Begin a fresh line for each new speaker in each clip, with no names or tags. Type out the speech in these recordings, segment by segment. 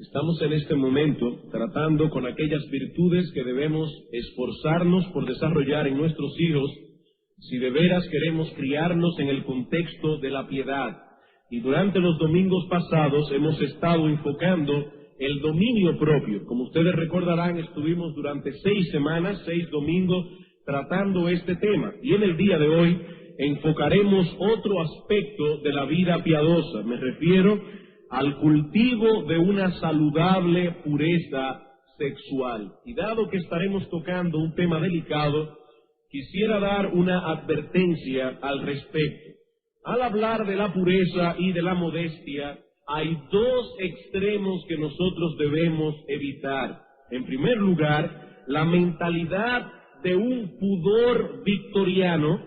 Estamos en este momento tratando con aquellas virtudes que debemos esforzarnos por desarrollar en nuestros hijos si de veras queremos criarnos en el contexto de la piedad. Y durante los domingos pasados hemos estado enfocando el dominio propio. Como ustedes recordarán, estuvimos durante 6 semanas, 6 domingos, tratando este tema. Y en el día de hoy enfocaremos otro aspecto de la vida piadosa. Me refiero al cultivo de una saludable pureza sexual. Y dado que estaremos tocando un tema delicado, quisiera dar una advertencia al respecto. Al hablar de la pureza y de la modestia, hay 2 extremos que nosotros debemos evitar. En primer lugar, la mentalidad de un pudor victoriano,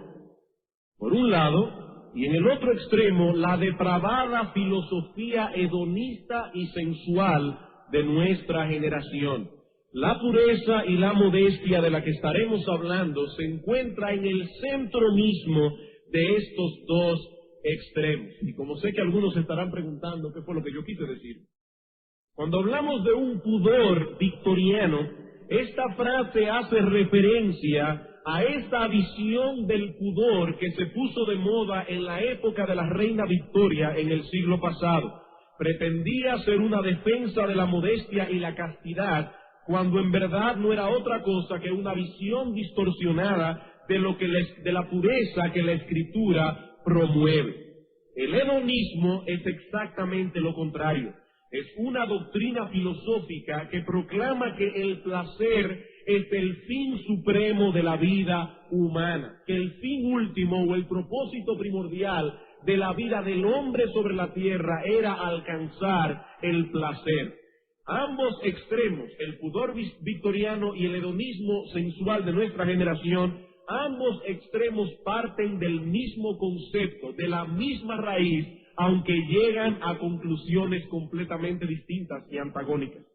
por un lado, y en el otro extremo, la depravada filosofía hedonista y sensual de nuestra generación. La pureza y la modestia de la que estaremos hablando se encuentra en el centro mismo de estos 2 extremos. Y como sé que algunos se estarán preguntando qué fue lo que yo quise decir, cuando hablamos de un pudor victoriano, esta frase hace referencia a esta visión del pudor que se puso de moda en la época de la reina Victoria en el siglo pasado. Pretendía ser una defensa de la modestia y la castidad, cuando en verdad no era otra cosa que una visión distorsionada de la pureza que la Escritura promueve. El hedonismo es exactamente lo contrario. Es una doctrina filosófica que proclama que el placer es el fin supremo de la vida humana, que el fin último o el propósito primordial de la vida del hombre sobre la tierra era alcanzar el placer. Ambos extremos, el pudor victoriano y el hedonismo sensual de nuestra generación, ambos extremos parten del mismo concepto, de la misma raíz, aunque llegan a conclusiones completamente distintas y antagónicas.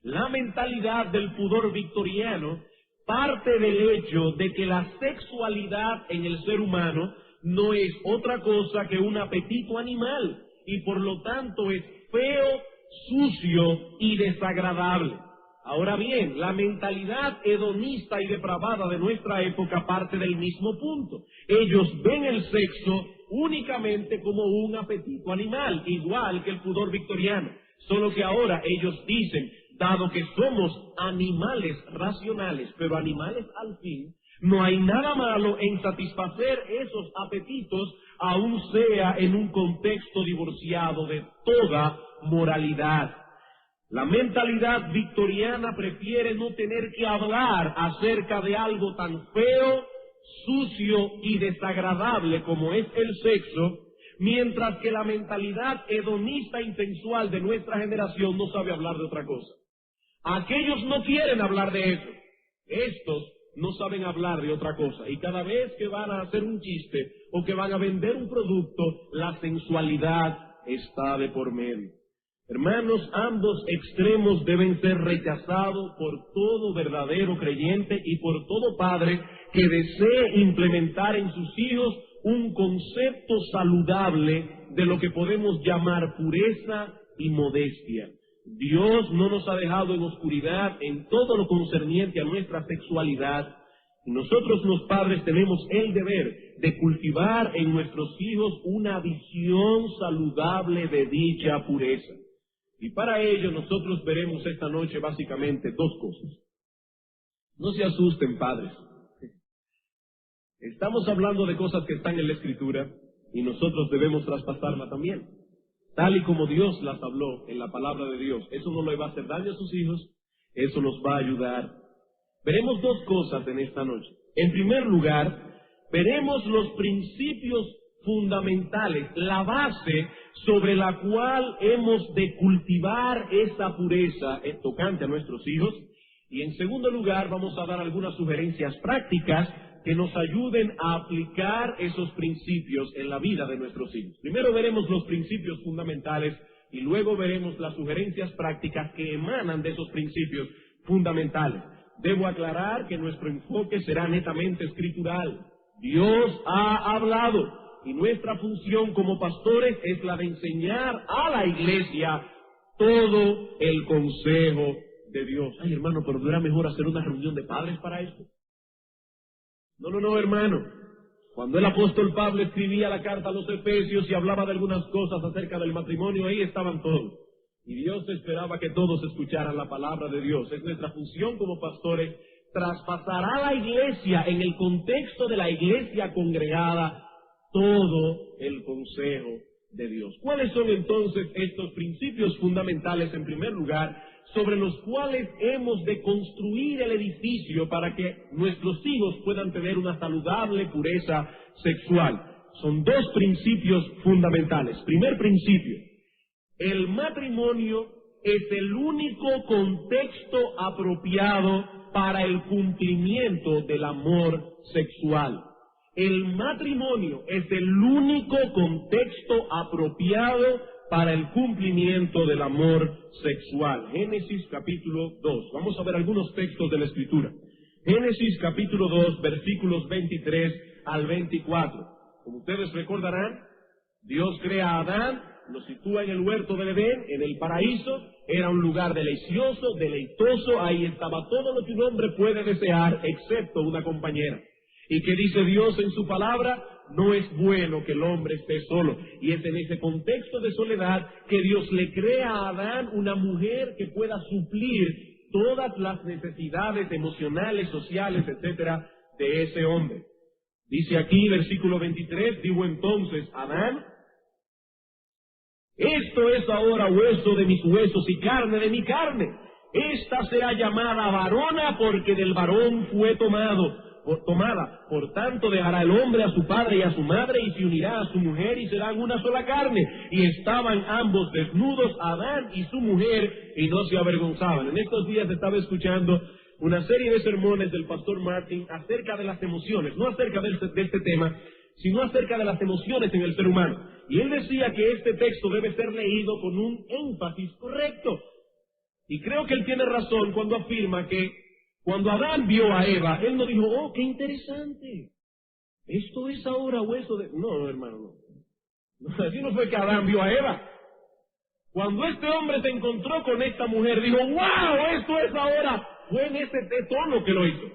La mentalidad del pudor victoriano parte del hecho de que la sexualidad en el ser humano no es otra cosa que un apetito animal y por lo tanto es feo, sucio y desagradable. Ahora bien, la mentalidad hedonista y depravada de nuestra época parte del mismo punto. Ellos ven el sexo únicamente como un apetito animal, igual que el pudor victoriano, solo que ahora ellos dicen, dado que somos animales racionales, pero animales al fin, no hay nada malo en satisfacer esos apetitos, aun sea en un contexto divorciado de toda moralidad. La mentalidad victoriana prefiere no tener que hablar acerca de algo tan feo, sucio y desagradable como es el sexo, mientras que la mentalidad hedonista y sensual de nuestra generación no sabe hablar de otra cosa. Aquellos no quieren hablar de eso. Estos no saben hablar de otra cosa. Y cada vez que van a hacer un chiste o que van a vender un producto, la sensualidad está de por medio. Hermanos, ambos extremos deben ser rechazados por todo verdadero creyente y por todo padre que desee implementar en sus hijos un concepto saludable de lo que podemos llamar pureza y modestia. Dios no nos ha dejado en oscuridad en todo lo concerniente a nuestra sexualidad. Y nosotros los padres tenemos el deber de cultivar en nuestros hijos una visión saludable de dicha pureza. Y para ello nosotros veremos esta noche básicamente 2 cosas. No se asusten, padres. Estamos hablando de cosas que están en la Escritura y nosotros debemos traspasarla también, tal y como Dios las habló en la palabra de Dios. Eso no le va a hacer daño a sus hijos, eso nos va a ayudar. Veremos 2 cosas en esta noche. En primer lugar, veremos los principios fundamentales, la base sobre la cual hemos de cultivar esa pureza tocante a nuestros hijos. Y en segundo lugar, vamos a dar algunas sugerencias prácticas que nos ayuden a aplicar esos principios en la vida de nuestros hijos. Primero veremos los principios fundamentales y luego veremos las sugerencias prácticas que emanan de esos principios fundamentales. Debo aclarar que nuestro enfoque será netamente escritural. Dios ha hablado y nuestra función como pastores es la de enseñar a la iglesia todo el consejo de Dios. Ay, hermano, pero ¿no era mejor hacer una reunión de padres para esto? No, hermano. Cuando el apóstol Pablo escribía la carta a los Efesios y hablaba de algunas cosas acerca del matrimonio, ahí estaban todos. Y Dios esperaba que todos escucharan la palabra de Dios. Es nuestra función como pastores traspasar a la iglesia, en el contexto de la iglesia congregada, todo el consejo de Dios. ¿Cuáles son entonces estos principios fundamentales, en primer lugar, sobre los cuales hemos de construir el edificio para que nuestros hijos puedan tener una saludable pureza sexual? Son dos principios fundamentales. Primer principio: el matrimonio es el único contexto apropiado para el cumplimiento del amor sexual. El matrimonio es el único contexto apropiado para el cumplimiento del amor sexual. Génesis capítulo 2. Vamos a ver algunos textos de la Escritura. Génesis capítulo 2, versículos 23 al 24. Como ustedes recordarán, Dios crea a Adán, lo sitúa en el huerto del Edén, en el paraíso. Era un lugar delicioso, deleitoso. Ahí estaba todo lo que un hombre puede desear, excepto una compañera. ¿Y qué dice Dios en su palabra? No es bueno que el hombre esté solo. Y es en ese contexto de soledad que Dios le crea a Adán una mujer que pueda suplir todas las necesidades emocionales, sociales, etcétera, de ese hombre. Dice aquí, versículo 23, dijo entonces Adán: esto es ahora hueso de mis huesos y carne de mi carne. Esta será llamada varona porque del varón fue tomada. Por tanto dejará el hombre a su padre y a su madre y se unirá a su mujer y serán una sola carne. Y estaban ambos desnudos, Adán y su mujer, y no se avergonzaban. En estos días estaba escuchando una serie de sermones del pastor Martin acerca de las emociones, no acerca de este tema, sino acerca de las emociones en el ser humano. Y él decía que este texto debe ser leído con un énfasis correcto. Y creo que él tiene razón cuando afirma que cuando Adán vio a Eva, él no dijo: oh, qué interesante, esto es ahora hueso de... No, hermano, no. Así no fue que Adán vio a Eva. Cuando este hombre se encontró con esta mujer, dijo: wow, esto es ahora. Fue en ese tono que lo hizo.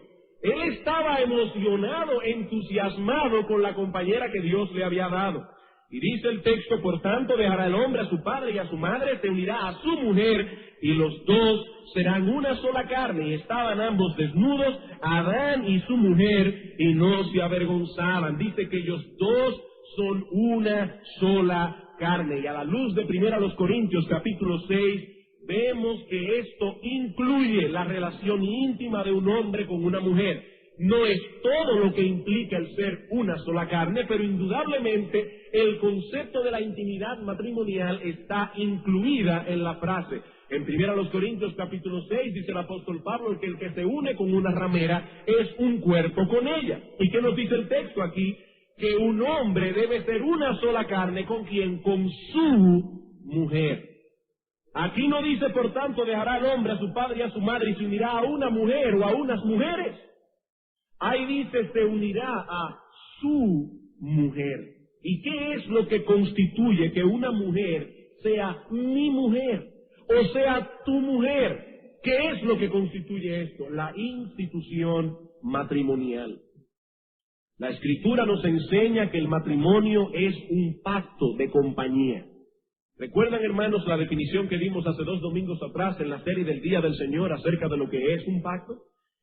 Él estaba emocionado, entusiasmado con la compañera que Dios le había dado. Y dice el texto: por tanto dejará el hombre a su padre y a su madre, se unirá a su mujer, y los dos serán una sola carne. Y estaban ambos desnudos, Adán y su mujer, y no se avergonzaban. Dice que ellos dos son una sola carne. Y a la luz de 1 Corintios capítulo 6, vemos que esto incluye la relación íntima de un hombre con una mujer. No es todo lo que implica el ser una sola carne, pero indudablemente el concepto de la intimidad matrimonial está incluida en la frase. En 1 Corintios capítulo 6 dice el apóstol Pablo que el que se une con una ramera es un cuerpo con ella. ¿Y qué nos dice el texto aquí? Que un hombre debe ser una sola carne ¿con quién? Con su mujer. Aquí no dice, por tanto, dejará el hombre a su padre y a su madre y se unirá a una mujer o a unas mujeres. Ahí dice, se unirá a su mujer. ¿Y qué es lo que constituye que una mujer sea mi mujer o sea tu mujer? ¿Qué es lo que constituye esto? La institución matrimonial. La Escritura nos enseña que el matrimonio es un pacto de compañía. ¿Recuerdan, hermanos, la definición que dimos hace 2 domingos atrás en la serie del Día del Señor acerca de lo que es un pacto?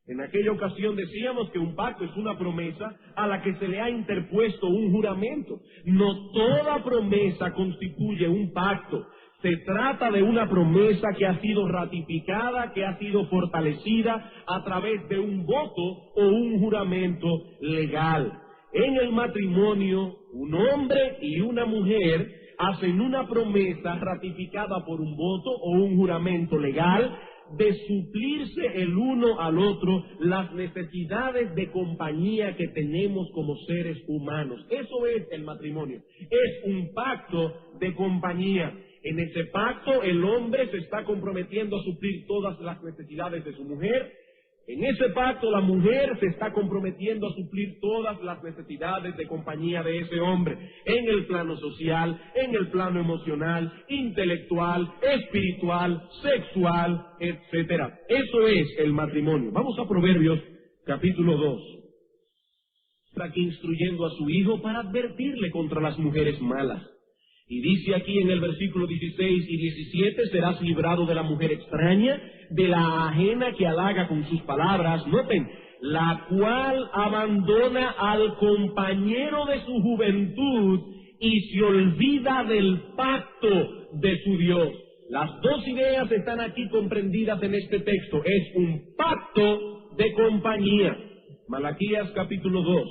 En aquella ocasión decíamos que un pacto es una promesa a la que se le ha interpuesto un juramento. No toda promesa constituye un pacto. Se trata de una promesa que ha sido ratificada, que ha sido fortalecida a través de un voto o un juramento legal. En el matrimonio, un hombre y una mujer hacen una promesa ratificada por un voto o un juramento legal de suplirse el uno al otro las necesidades de compañía que tenemos como seres humanos. Eso es el matrimonio. Es un pacto de compañía. En ese pacto el hombre se está comprometiendo a suplir todas las necesidades de su mujer. En ese pacto la mujer se está comprometiendo a suplir todas las necesidades de compañía de ese hombre, en el plano social, en el plano emocional, intelectual, espiritual, sexual, etcétera. Eso es el matrimonio. Vamos a Proverbios capítulo 2. Está aquí instruyendo a su hijo para advertirle contra las mujeres malas. Y dice aquí en el versículo 16 y 17, serás librado de la mujer extraña, de la ajena que halaga con sus palabras. Noten, la cual abandona al compañero de su juventud y se olvida del pacto de su Dios. Las dos ideas están aquí comprendidas en este texto. Es un pacto de compañía. Malaquías capítulo 2,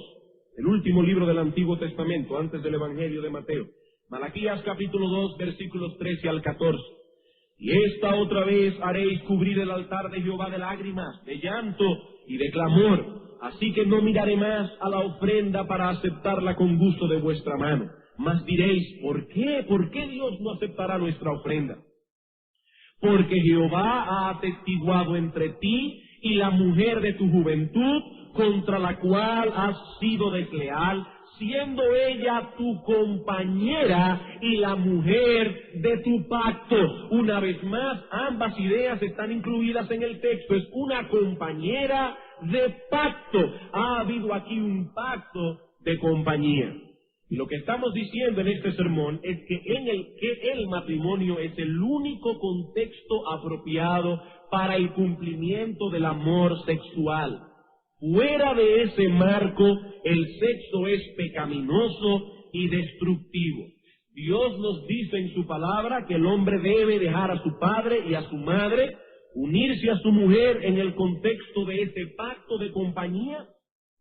el último libro del Antiguo Testamento, antes del Evangelio de Mateo. Malaquías capítulo 2, versículos 13 al 14. Y esta otra vez haréis cubrir el altar de Jehová de lágrimas, de llanto y de clamor. Así que no miraré más a la ofrenda para aceptarla con gusto de vuestra mano. Mas diréis, ¿por qué? ¿Por qué Dios no aceptará nuestra ofrenda? Porque Jehová ha atestiguado entre ti y la mujer de tu juventud, contra la cual has sido desleal, siendo ella tu compañera y la mujer de tu pacto. Una vez más, ambas ideas están incluidas en el texto. Es una compañera de pacto. Ha habido aquí un pacto de compañía. Y lo que estamos diciendo en este sermón es que el matrimonio es el único contexto apropiado para el cumplimiento del amor sexual. Fuera de ese marco, el sexo es pecaminoso y destructivo. Dios nos dice en su palabra que el hombre debe dejar a su padre y a su madre, unirse a su mujer en el contexto de ese pacto de compañía,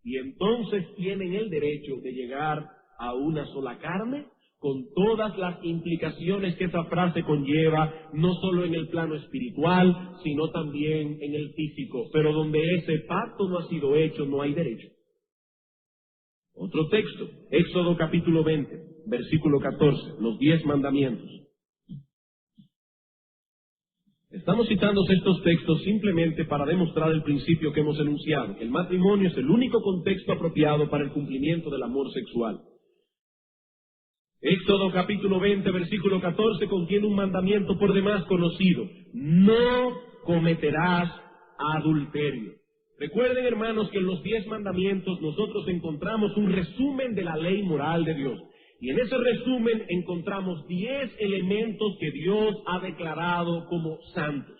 y entonces tienen el derecho de llegar a una sola carne, con todas las implicaciones que esa frase conlleva, no solo en el plano espiritual, sino también en el físico. Pero donde ese pacto no ha sido hecho, no hay derecho. Otro texto, Éxodo capítulo 20, versículo 14, los 10 mandamientos. Estamos citando estos textos simplemente para demostrar el principio que hemos enunciado. El matrimonio es el único contexto apropiado para el cumplimiento del amor sexual. Éxodo capítulo 20, versículo 14, contiene un mandamiento por demás conocido. No cometerás adulterio. Recuerden, hermanos, que en los 10 mandamientos nosotros encontramos un resumen de la ley moral de Dios. Y en ese resumen encontramos 10 elementos que Dios ha declarado como santos.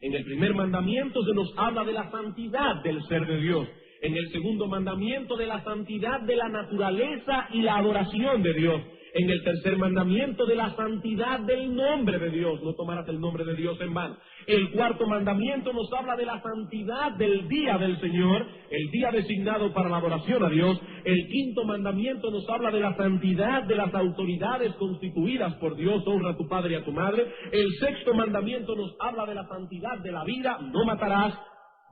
En el primer mandamiento se nos habla de la santidad del ser de Dios. En el segundo mandamiento, de la santidad de la naturaleza y la adoración de Dios. En el tercer mandamiento, de la santidad del nombre de Dios. No tomarás el nombre de Dios en vano. El cuarto mandamiento nos habla de la santidad del día del Señor, el día designado para la adoración a Dios. El quinto mandamiento nos habla de la santidad de las autoridades constituidas por Dios. Honra a tu padre y a tu madre. El sexto mandamiento nos habla de la santidad de la vida. No matarás.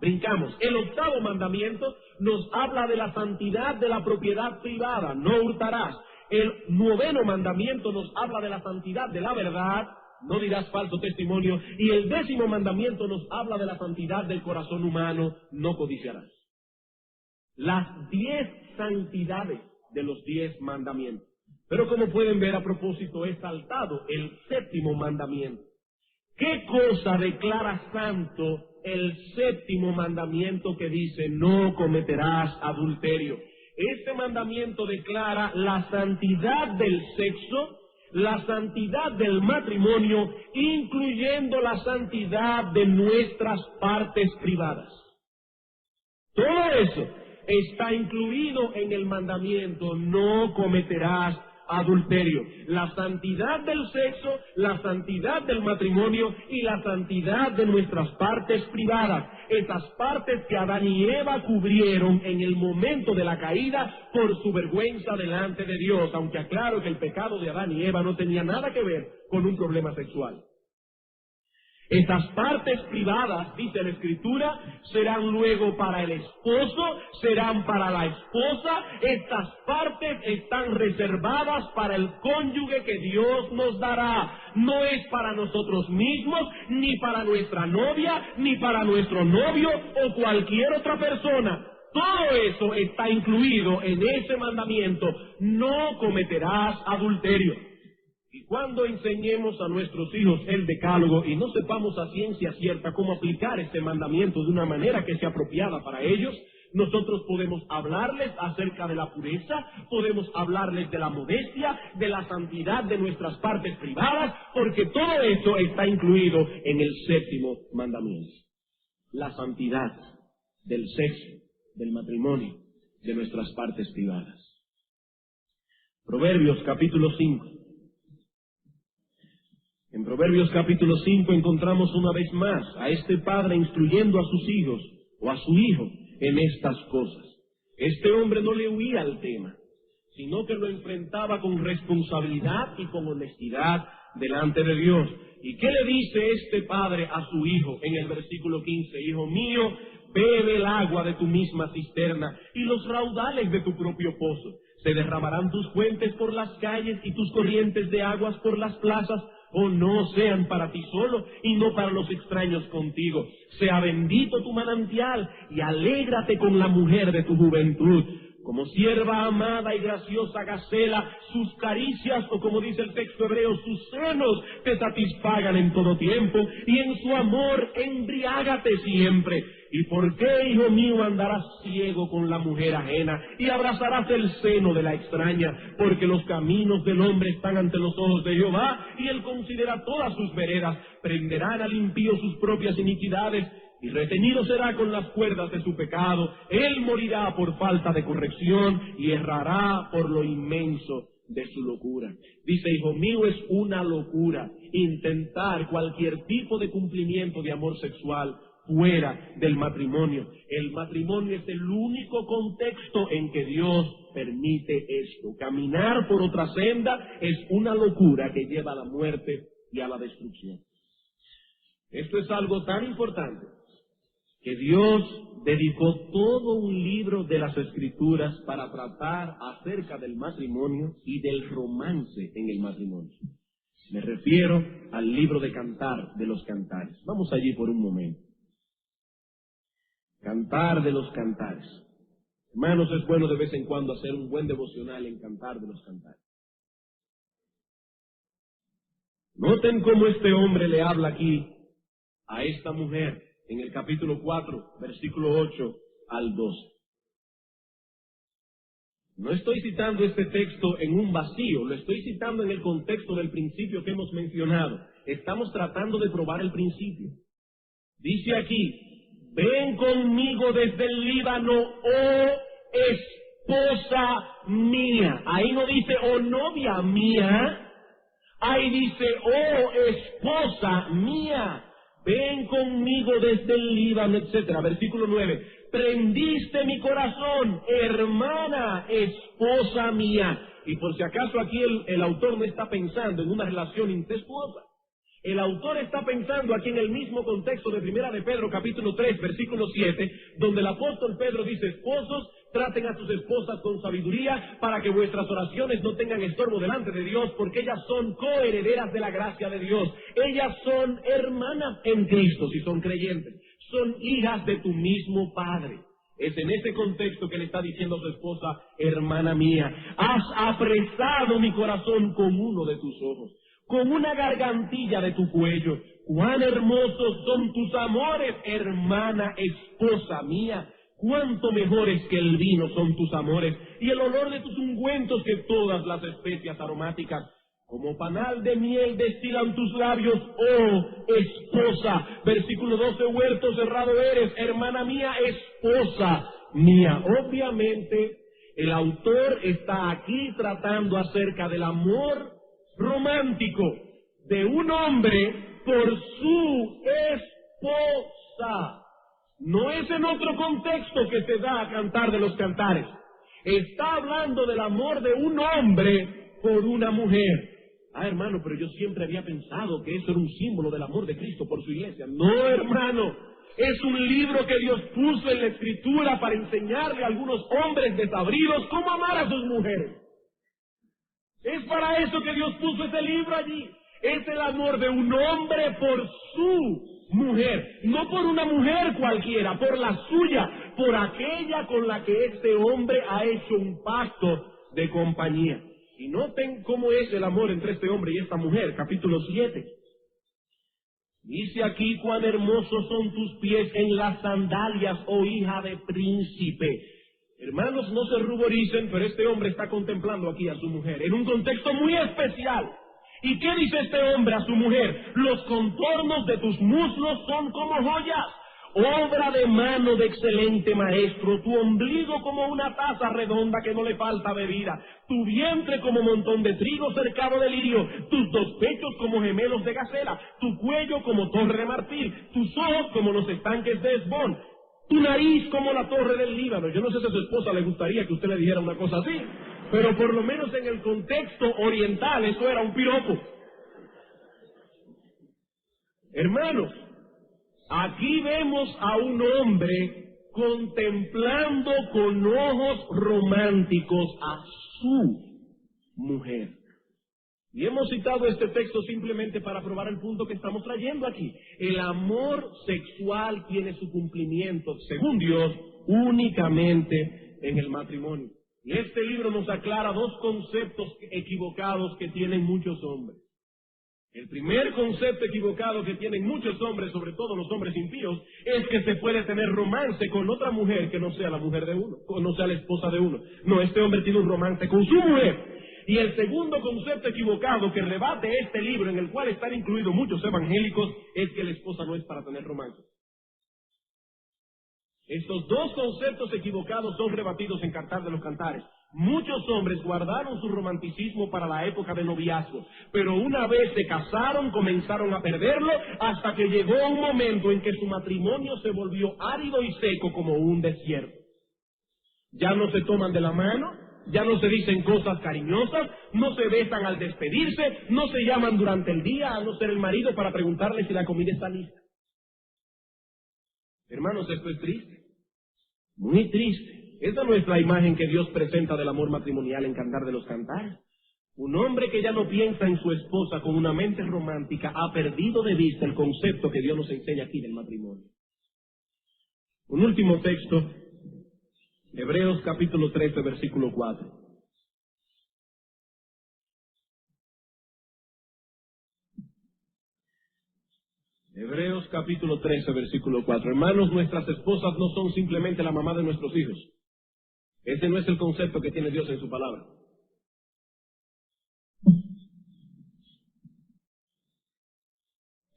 Brincamos. El octavo mandamiento nos habla de la santidad de la propiedad privada. No hurtarás. El noveno mandamiento nos habla de la santidad de la verdad. No dirás falso testimonio. Y el 10º mandamiento nos habla de la santidad del corazón humano. No codiciarás. Las 10 santidades de los 10 mandamientos. Pero como pueden ver, a propósito, he saltado el 7º mandamiento. ¿Qué cosa declara santo el 7º mandamiento que dice no cometerás adulterio? Este mandamiento declara la santidad del sexo, la santidad del matrimonio, incluyendo la santidad de nuestras partes privadas. Todo eso está incluido en el mandamiento no cometerás adulterio. La santidad del sexo, la santidad del matrimonio y la santidad de nuestras partes privadas. Esas partes que Adán y Eva cubrieron en el momento de la caída por su vergüenza delante de Dios, aunque aclaro que el pecado de Adán y Eva no tenía nada que ver con un problema sexual. Esas partes privadas, dice la Escritura, serán luego para el esposo, serán para la esposa. Estas partes están reservadas para el cónyuge que Dios nos dará. No es para nosotros mismos, ni para nuestra novia, ni para nuestro novio o cualquier otra persona. Todo eso está incluido en ese mandamiento: no cometerás adulterio. Y cuando enseñemos a nuestros hijos el decálogo y no sepamos a ciencia cierta cómo aplicar este mandamiento de una manera que sea apropiada para ellos, nosotros podemos hablarles acerca de la pureza, podemos hablarles de la modestia, de la santidad de nuestras partes privadas, porque todo eso está incluido en el séptimo mandamiento. La santidad del sexo, del matrimonio, de nuestras partes privadas. Proverbios capítulo 5. En Proverbios capítulo 5 encontramos una vez más a este padre instruyendo a sus hijos o a su hijo en estas cosas. Este hombre no le huía al tema, sino que lo enfrentaba con responsabilidad y con honestidad delante de Dios. ¿Y qué le dice este padre a su hijo en el versículo 15? Hijo mío, bebe el agua de tu misma cisterna y los raudales de tu propio pozo. Se derramarán tus fuentes por las calles y tus corrientes de aguas por las plazas. O no sean para ti solo y no para los extraños contigo. Sea bendito tu manantial y alégrate con la mujer de tu juventud. Como sierva amada y graciosa gacela, sus caricias, o como dice el texto hebreo, sus senos te satisfagan en todo tiempo, y en su amor embriágate siempre. ¿Y por qué, hijo mío, andarás ciego con la mujer ajena y abrazarás el seno de la extraña? Porque los caminos del hombre están ante los ojos de Jehová, y él considera todas sus veredas. Prenderán al impío sus propias iniquidades, y retenido será con las cuerdas de su pecado. Él morirá por falta de corrección y errará por lo inmenso de su locura. Dice, hijo mío, es una locura intentar cualquier tipo de cumplimiento de amor sexual fuera del matrimonio. El matrimonio es el único contexto en que Dios permite esto. Caminar por otra senda es una locura que lleva a la muerte y a la destrucción. Esto es algo tan importante que Dios dedicó todo un libro de las Escrituras para tratar acerca del matrimonio y del romance en el matrimonio. Me refiero al libro de Cantar de los Cantares. Vamos allí por un momento. Cantar de los Cantares. Hermanos, es bueno de vez en cuando hacer un buen devocional en Cantar de los Cantares. Noten cómo este hombre le habla aquí a esta mujer en el capítulo 4, versículo 8 al 12. No estoy citando este texto en un vacío, lo estoy citando en el contexto del principio que hemos mencionado. Estamos tratando de probar el principio. Dice aquí, ven conmigo desde el Líbano, oh esposa mía. Ahí no dice, oh novia mía. Ahí dice, oh esposa mía. Ven conmigo desde el Líbano, etc. Versículo 9. Prendiste mi corazón, hermana, esposa mía. Y por si acaso aquí el autor no está pensando en una relación incestuosa. El autor está pensando aquí en el mismo contexto de Primera de Pedro, capítulo 3, versículo 7, donde el apóstol Pedro dice, esposos, traten a sus esposas con sabiduría para que vuestras oraciones no tengan estorbo delante de Dios, porque ellas son coherederas de la gracia de Dios. Ellas son hermanas en Cristo, si son creyentes. Son hijas de tu mismo Padre. Es en ese contexto que le está diciendo a su esposa, hermana mía, has apresado mi corazón con uno de tus ojos, con una gargantilla de tu cuello. Cuán hermosos son tus amores, hermana, esposa mía. Cuánto mejores que el vino son tus amores, y el olor de tus ungüentos que todas las especias aromáticas. Como panal de miel destilan tus labios, oh esposa. Versículo 12, huerto cerrado eres, hermana mía, esposa mía. Obviamente, el autor está aquí tratando acerca del amor romántico de un hombre por su esposa. No es en otro contexto que se da a Cantar de los Cantares. Está hablando del amor de un hombre por una mujer. Ah, hermano, pero yo siempre había pensado que eso era un símbolo del amor de Cristo por su iglesia. No, hermano, es un libro que Dios puso en la Escritura para enseñarle a algunos hombres desabridos cómo amar a sus mujeres. Es para eso que Dios puso ese libro allí. Es el amor de un hombre por su mujer, no por una mujer cualquiera, por la suya, por aquella con la que este hombre ha hecho un pacto de compañía. Y noten cómo es el amor entre este hombre y esta mujer, capítulo 7. Dice aquí: cuán hermosos son tus pies en las sandalias, oh hija de príncipe. Hermanos, no se ruboricen, pero este hombre está contemplando aquí a su mujer en un contexto muy especial. ¿Y qué dice este hombre a su mujer? Los contornos de tus muslos son como joyas, obra de mano de excelente maestro, tu ombligo como una taza redonda que no le falta bebida, tu vientre como montón de trigo cercado de lirio, tus dos pechos como gemelos de gacela, tu cuello como torre de marfil, tus ojos como los estanques de Hesbón, tu nariz como la torre del Líbano. Yo no sé si a su esposa le gustaría que usted le dijera una cosa así, pero por lo menos en el contexto oriental eso era un piropo. Hermanos, aquí vemos a un hombre contemplando con ojos románticos a su mujer. Y hemos citado este texto simplemente para probar el punto que estamos trayendo aquí. El amor sexual tiene su cumplimiento, según Dios, únicamente en el matrimonio. Y este libro nos aclara dos conceptos equivocados que tienen muchos hombres. El primer concepto equivocado que tienen muchos hombres, sobre todo los hombres impíos, es que se puede tener romance con otra mujer que no sea la mujer de uno, o no sea la esposa de uno. No, este hombre tiene un romance con su mujer. Y el segundo concepto equivocado que rebate este libro, en el cual están incluidos muchos evangélicos, es que la esposa no es para tener romance. Estos dos conceptos equivocados son rebatidos en Cantar de los Cantares. Muchos hombres guardaron su romanticismo para la época de noviazgo, pero una vez se casaron comenzaron a perderlo hasta que llegó un momento en que su matrimonio se volvió árido y seco como un desierto. Ya no se toman de la mano, ya no se dicen cosas cariñosas, no se besan al despedirse, no se llaman durante el día a no ser el marido para preguntarle si la comida está lista. Hermanos, esto es triste, muy triste. Esa no es la imagen que Dios presenta del amor matrimonial en Cantar de los Cantares. Un hombre que ya no piensa en su esposa con una mente romántica ha perdido de vista el concepto que Dios nos enseña aquí del matrimonio. Un último texto, Hebreos capítulo 13, versículo 4. Hebreos capítulo 13, versículo 4. Hermanos, nuestras esposas no son simplemente la mamá de nuestros hijos. Ese no es el concepto que tiene Dios en su palabra.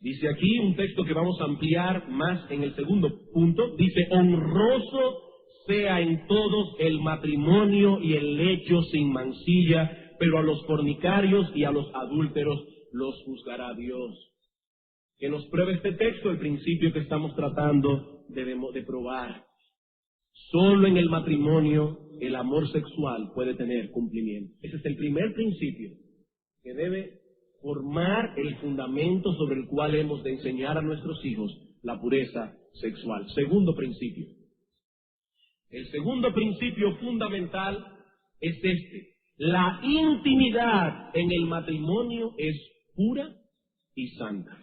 Dice aquí un texto que vamos a ampliar más en el segundo punto. Dice: honroso sea en todos el matrimonio y el lecho sin mancilla, pero a los fornicarios y a los adúlteros los juzgará Dios. Que nos pruebe este texto el principio que estamos tratando de probar. Solo en el matrimonio el amor sexual puede tener cumplimiento. Ese es el primer principio que debe formar el fundamento sobre el cual hemos de enseñar a nuestros hijos la pureza sexual. Segundo principio. El segundo principio fundamental es este: la intimidad en el matrimonio es pura y santa.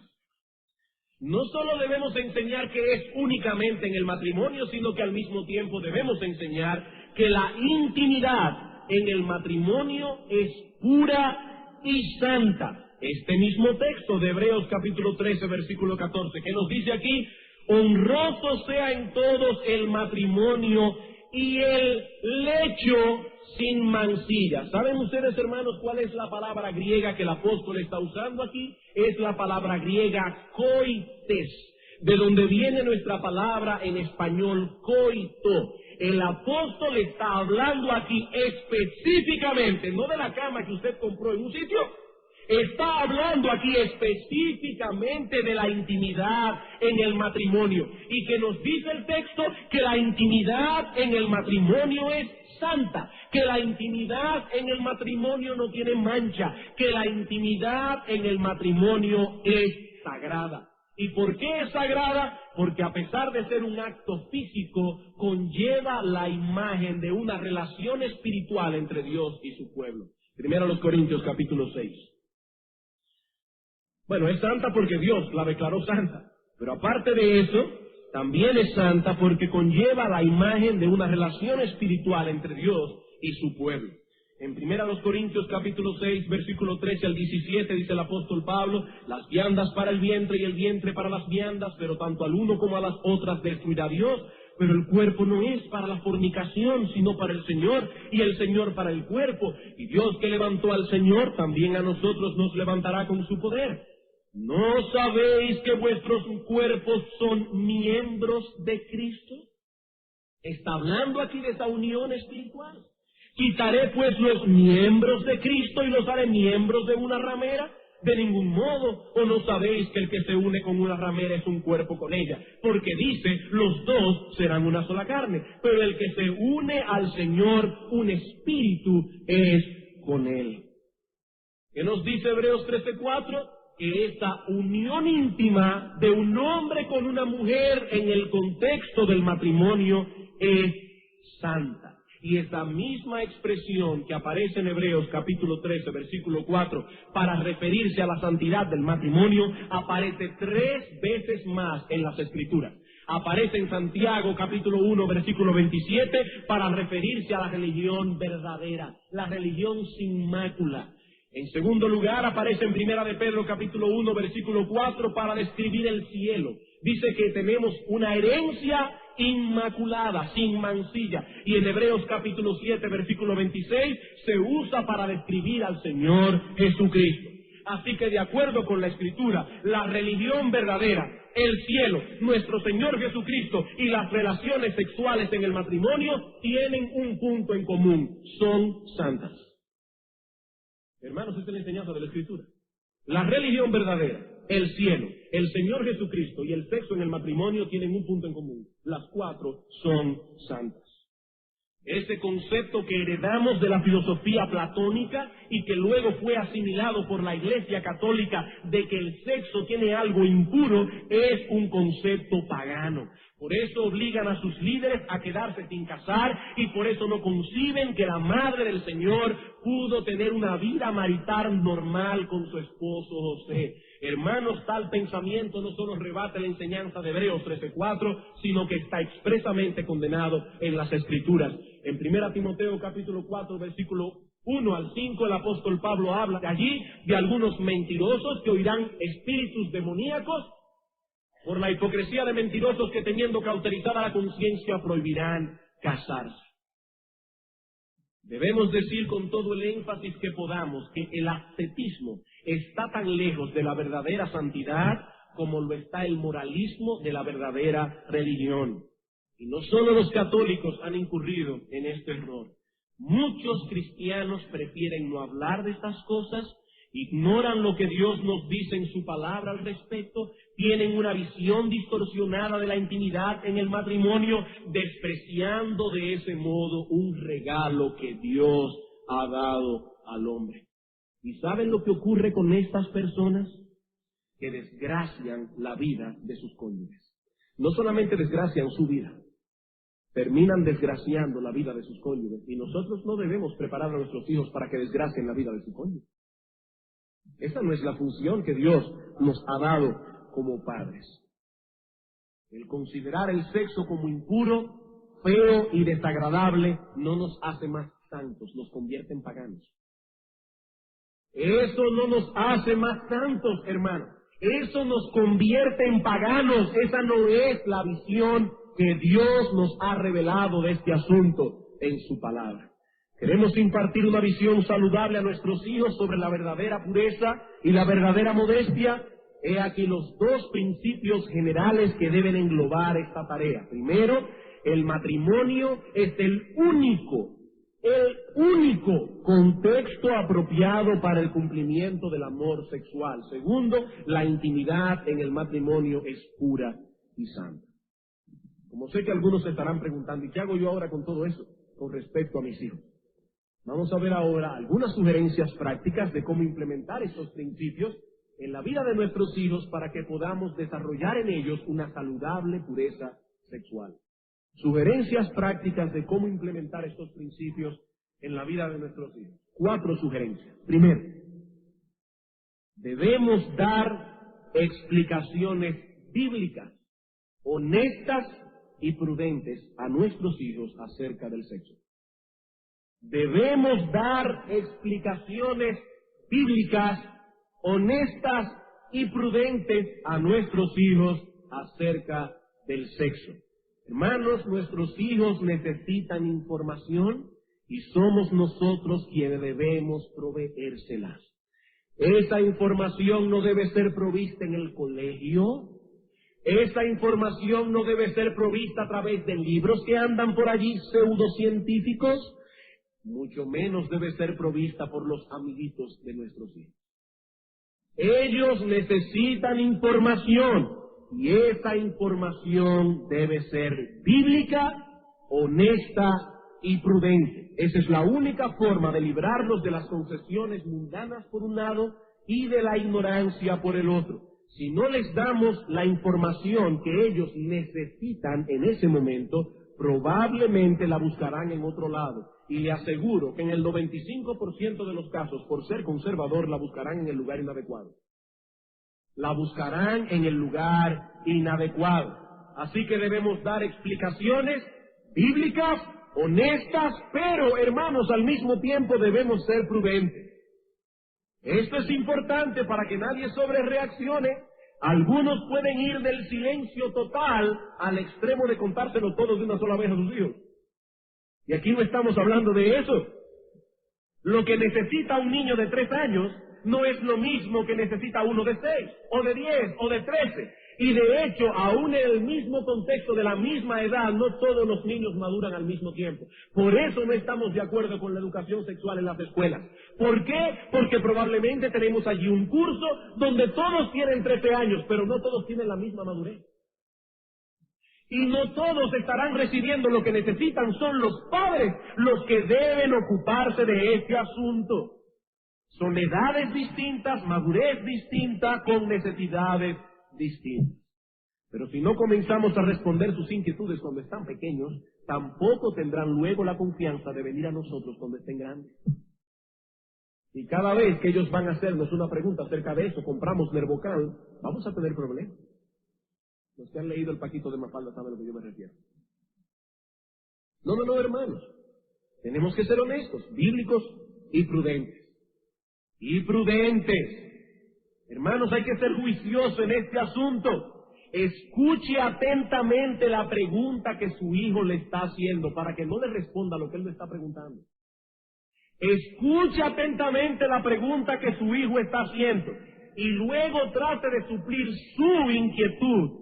No solo debemos enseñar que es únicamente en el matrimonio, sino que al mismo tiempo debemos enseñar que la intimidad en el matrimonio es pura y santa. Este mismo texto de Hebreos capítulo 13, versículo 14, que nos dice aquí: honroso sea en todos el matrimonio y el lecho sin mancilla. ¿Saben ustedes, hermanos, cuál es la palabra griega que el apóstol está usando aquí? Es la palabra griega coites, de donde viene nuestra palabra en español coito. El apóstol está hablando aquí específicamente, no de la cama que usted compró en un sitio, está hablando aquí específicamente de la intimidad en el matrimonio. Y que nos dice el texto que la intimidad en el matrimonio es santa, que la intimidad en el matrimonio no tiene mancha, que la intimidad en el matrimonio es sagrada. ¿Y por qué es sagrada? Porque a pesar de ser un acto físico, conlleva la imagen de una relación espiritual entre Dios y su pueblo. Primero a los Corintios capítulo 6. Bueno, es santa porque Dios la declaró santa, pero aparte de eso, también es santa porque conlleva la imagen de una relación espiritual entre Dios y su pueblo. En 1 Corintios capítulo 6, versículo 13 al 17, dice el apóstol Pablo: las viandas para el vientre y el vientre para las viandas, pero tanto al uno como a las otras destruirá Dios. Pero el cuerpo no es para la fornicación, sino para el Señor, y el Señor para el cuerpo. Y Dios que levantó al Señor, también a nosotros nos levantará con su poder. ¿No sabéis que vuestros cuerpos son miembros de Cristo? Está hablando aquí de esa unión espiritual. ¿Quitaré pues los miembros de Cristo y los haré miembros de una ramera? De ningún modo. ¿O no sabéis que el que se une con una ramera es un cuerpo con ella? Porque dice, los dos serán una sola carne. Pero el que se une al Señor, un espíritu es con él. ¿Qué nos dice Hebreos 13:4? Que esta unión íntima de un hombre con una mujer en el contexto del matrimonio es santa. Y esa misma expresión que aparece en Hebreos capítulo 13, versículo 4, para referirse a la santidad del matrimonio, aparece 3 veces más en las Escrituras. Aparece en Santiago capítulo 1, versículo 27, para referirse a la religión verdadera, la religión sin mácula. En segundo lugar, aparece en Primera de Pedro capítulo 1, versículo 4, para describir el cielo. Dice que tenemos una herencia inmaculada, sin mancilla. Y en Hebreos capítulo 7, versículo 26, se usa para describir al Señor Jesucristo. Así que de acuerdo con la Escritura, la religión verdadera, el cielo, nuestro Señor Jesucristo y las relaciones sexuales en el matrimonio tienen un punto en común: son santas. Hermanos, esta es la enseñanza de la Escritura. La religión verdadera, el cielo, el Señor Jesucristo y el sexo en el matrimonio tienen un punto en común: las 4 son santas. Ese concepto que heredamos de la filosofía platónica y que luego fue asimilado por la Iglesia Católica de que el sexo tiene algo impuro, es un concepto pagano. Por eso obligan a sus líderes a quedarse sin casar y por eso no conciben que la Madre del Señor pudo tener una vida marital normal con su esposo José. Hermanos, tal pensamiento no solo rebate la enseñanza de Hebreos 13:4, sino que está expresamente condenado en las Escrituras. En 1 Timoteo capítulo 4, versículo 1 al 5, el apóstol Pablo habla de allí de algunos mentirosos que oirán espíritus demoníacos por la hipocresía de mentirosos que, teniendo cauterizada la conciencia, prohibirán casarse. Debemos decir con todo el énfasis que podamos que el ascetismo está tan lejos de la verdadera santidad como lo está el moralismo de la verdadera religión. Y no solo los católicos han incurrido en este error. Muchos cristianos prefieren no hablar de estas cosas, ignoran lo que Dios nos dice en su palabra al respecto, tienen una visión distorsionada de la intimidad en el matrimonio, despreciando de ese modo un regalo que Dios ha dado al hombre. ¿Y saben lo que ocurre con estas personas? Que desgracian la vida de sus cónyuges. No solamente desgracian su vida, terminan desgraciando la vida de sus cónyuges. Y nosotros no debemos preparar a nuestros hijos para que desgracien la vida de su cónyuge. Esa no es la función que Dios nos ha dado como padres. El considerar el sexo como impuro, feo y desagradable no nos hace más santos, nos convierte en paganos. Eso no nos hace más santos, hermanos. Eso nos convierte en paganos. Esa no es la visión que Dios nos ha revelado de este asunto en su palabra. Queremos impartir una visión saludable a nuestros hijos sobre la verdadera pureza y la verdadera modestia. He aquí los 2 principios generales que deben englobar esta tarea. Primero, el matrimonio es el único contexto apropiado para el cumplimiento del amor sexual. Segundo, la intimidad en el matrimonio es pura y santa. Como sé que algunos se estarán preguntando, ¿y qué hago yo ahora con todo eso? con respecto a mis hijos. Vamos a ver ahora algunas sugerencias prácticas de cómo implementar estos principios en la vida de nuestros hijos para que podamos desarrollar en ellos una saludable pureza sexual. Sugerencias prácticas de cómo implementar estos principios en la vida de nuestros hijos. 4 sugerencias. Primero, debemos dar explicaciones bíblicas, honestas y prudentes a nuestros hijos acerca del sexo. Debemos dar explicaciones bíblicas, honestas y prudentes a nuestros hijos acerca del sexo. Hermanos, nuestros hijos necesitan información y somos nosotros quienes debemos proveérselas. Esa información no debe ser provista en el colegio. Esa información no debe ser provista a través de libros que andan por allí pseudocientíficos. Mucho menos debe ser provista por los amiguitos de nuestros hijos. Ellos necesitan información y esa información debe ser bíblica, honesta y prudente. Esa es la única forma de librarlos de las concesiones mundanas por un lado y de la ignorancia por el otro. Si no les damos la información que ellos necesitan en ese momento, probablemente la buscarán en otro lado. Y le aseguro que en el 95% de los casos, por ser conservador, la buscarán en el lugar inadecuado. La buscarán en el lugar inadecuado. Así que debemos dar explicaciones bíblicas, honestas, pero, hermanos, al mismo tiempo debemos ser prudentes. Esto es importante para que nadie sobrereaccione. Algunos pueden ir del silencio total al extremo de contárselo todo de una sola vez a sus hijos. Y aquí no estamos hablando de eso. Lo que necesita un niño de 3 años no es lo mismo que necesita uno de 6, o de 10, o de 13. Y de hecho, aún en el mismo contexto de la misma edad, no todos los niños maduran al mismo tiempo. Por eso no estamos de acuerdo con la educación sexual en las escuelas. ¿Por qué? Porque probablemente tenemos allí un curso donde todos tienen 13 años, pero no todos tienen la misma madurez. Y no todos estarán recibiendo lo que necesitan, son los padres los que deben ocuparse de este asunto. Son edades distintas, madurez distinta, con necesidades distintas. Pero si no comenzamos a responder sus inquietudes cuando están pequeños, tampoco tendrán luego la confianza de venir a nosotros cuando estén grandes. Y cada vez que ellos van a hacernos una pregunta acerca de eso, compramos Nervocal, vamos a tener problemas. Los que han leído el Paquito de Mafalda saben a lo que yo me refiero. No, hermanos. Tenemos que ser honestos, bíblicos y prudentes. Y prudentes. Hermanos, hay que ser juiciosos en este asunto. Escuche atentamente la pregunta que su hijo le está haciendo para que no le responda lo que él le está preguntando. Escuche atentamente la pregunta que su hijo está haciendo y luego trate de suplir su inquietud.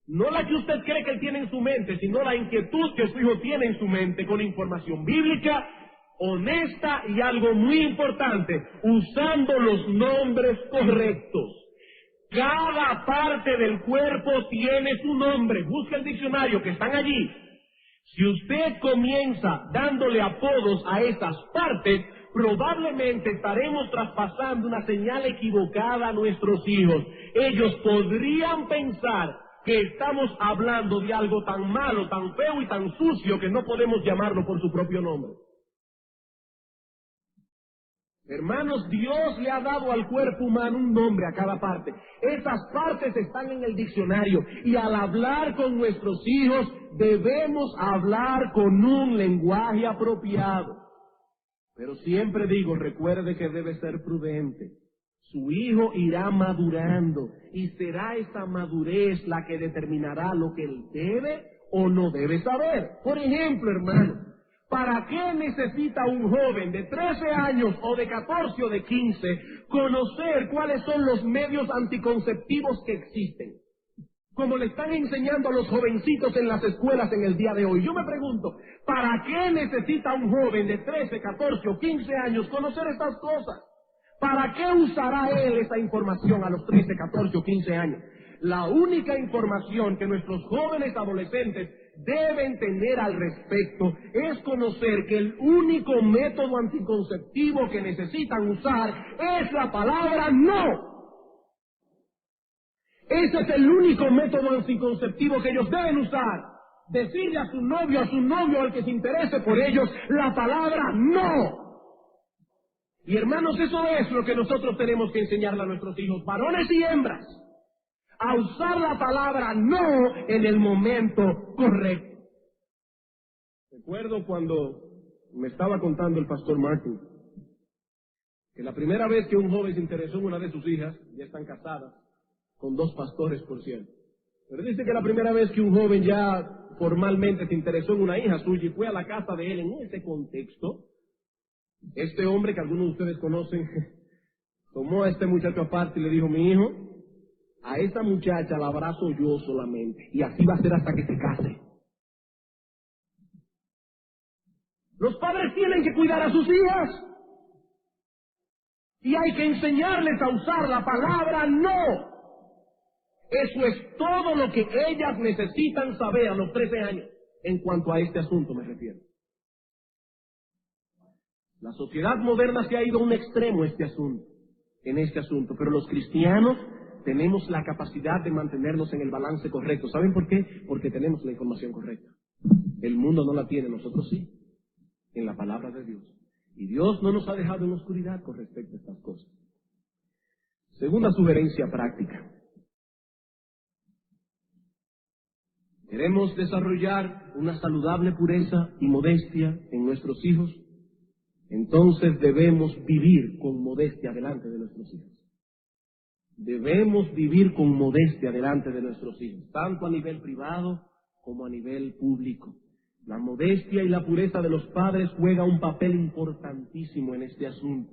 No la que usted cree que él tiene en su mente, sino la inquietud que su hijo tiene en su mente con información bíblica, honesta y algo muy importante, usando los nombres correctos. Cada parte del cuerpo tiene su nombre. Busca el diccionario que están allí. Si usted comienza dándole apodos a esas partes, probablemente estaremos traspasando una señal equivocada a nuestros hijos. Ellos podrían pensar que estamos hablando de algo tan malo, tan feo y tan sucio que no podemos llamarlo por su propio nombre. Hermanos, Dios le ha dado al cuerpo humano un nombre a cada parte. Esas partes están en el diccionario y al hablar con nuestros hijos debemos hablar con un lenguaje apropiado. Pero siempre digo, recuerde que debe ser prudente. Su hijo irá madurando y será esa madurez la que determinará lo que él debe o no debe saber. Por ejemplo, hermano, ¿para qué necesita un joven de 13 años o de 14 o de 15 conocer cuáles son los medios anticonceptivos que existen? Como le están enseñando a los jovencitos en las escuelas en el día de hoy. Yo me pregunto, ¿para qué necesita un joven de 13, 14 o 15 años conocer estas cosas? ¿Para qué usará él esa información a los 13, 14 o 15 años? La única información que nuestros jóvenes adolescentes deben tener al respecto es conocer que el único método anticonceptivo que necesitan usar es la palabra no. Ese es el único método anticonceptivo que ellos deben usar. Decirle a su novio, al que se interese por ellos, la palabra no. Y hermanos, eso es lo que nosotros tenemos que enseñarle a nuestros hijos, varones y hembras, a usar la palabra no en el momento correcto. Recuerdo cuando me estaba contando el pastor Martin que la primera vez que un joven se interesó en una de sus hijas, ya están casadas, con 2 pastores, por cierto. Pero dice que la primera vez que un joven ya formalmente se interesó en una hija suya y fue a la casa de él en ese contexto, este hombre que algunos de ustedes conocen, tomó a este muchacho aparte y le dijo: mi hijo, a esta muchacha la abrazo yo solamente, y así va a ser hasta que se case. Los padres tienen que cuidar a sus hijas, y hay que enseñarles a usar la palabra no. Eso es todo lo que ellas necesitan saber a los 13 años, en cuanto a este asunto me refiero. La sociedad moderna se ha ido a un extremo en este asunto, pero los cristianos tenemos la capacidad de mantenernos en el balance correcto. ¿Saben por qué? Porque tenemos la información correcta. El mundo no la tiene, nosotros sí, en la palabra de Dios. Y Dios no nos ha dejado en oscuridad con respecto a estas cosas. Segunda sugerencia práctica. ¿Queremos desarrollar una saludable pureza y modestia en nuestros hijos? Entonces debemos vivir con modestia delante de nuestros hijos. Debemos vivir con modestia delante de nuestros hijos, tanto a nivel privado como a nivel público. La modestia y la pureza de los padres juega un papel importantísimo en este asunto.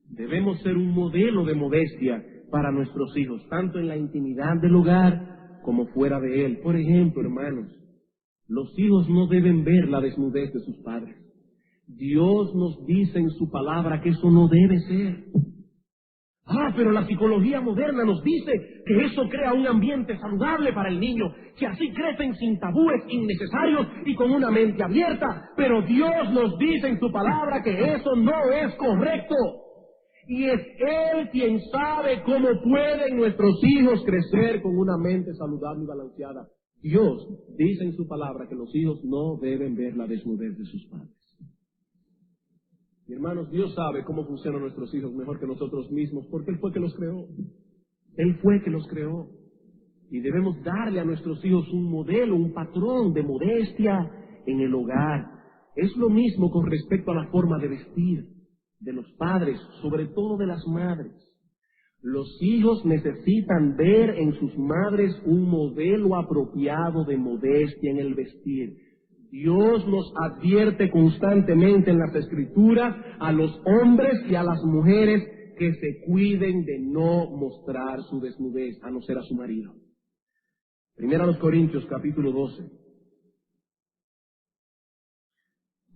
Debemos ser un modelo de modestia para nuestros hijos, tanto en la intimidad del hogar como fuera de él. Por ejemplo, hermanos, los hijos no deben ver la desnudez de sus padres. Dios nos dice en su palabra que eso no debe ser. Pero la psicología moderna nos dice que eso crea un ambiente saludable para el niño, que así crecen sin tabúes innecesarios y con una mente abierta. Pero Dios nos dice en su palabra que eso no es correcto. Y es Él quien sabe cómo pueden nuestros hijos crecer con una mente saludable y balanceada. Dios dice en su palabra que los hijos no deben ver la desnudez de sus padres. Y hermanos, Dios sabe cómo funcionan nuestros hijos mejor que nosotros mismos, porque Él fue que los creó. Él fue que los creó. Y debemos darle a nuestros hijos un modelo, un patrón de modestia en el hogar. Es lo mismo con respecto a la forma de vestir de los padres, sobre todo de las madres. Los hijos necesitan ver en sus madres un modelo apropiado de modestia en el vestir. Dios nos advierte constantemente en las Escrituras a los hombres y a las mujeres que se cuiden de no mostrar su desnudez, a no ser a su marido. Primera a los Corintios, capítulo 12.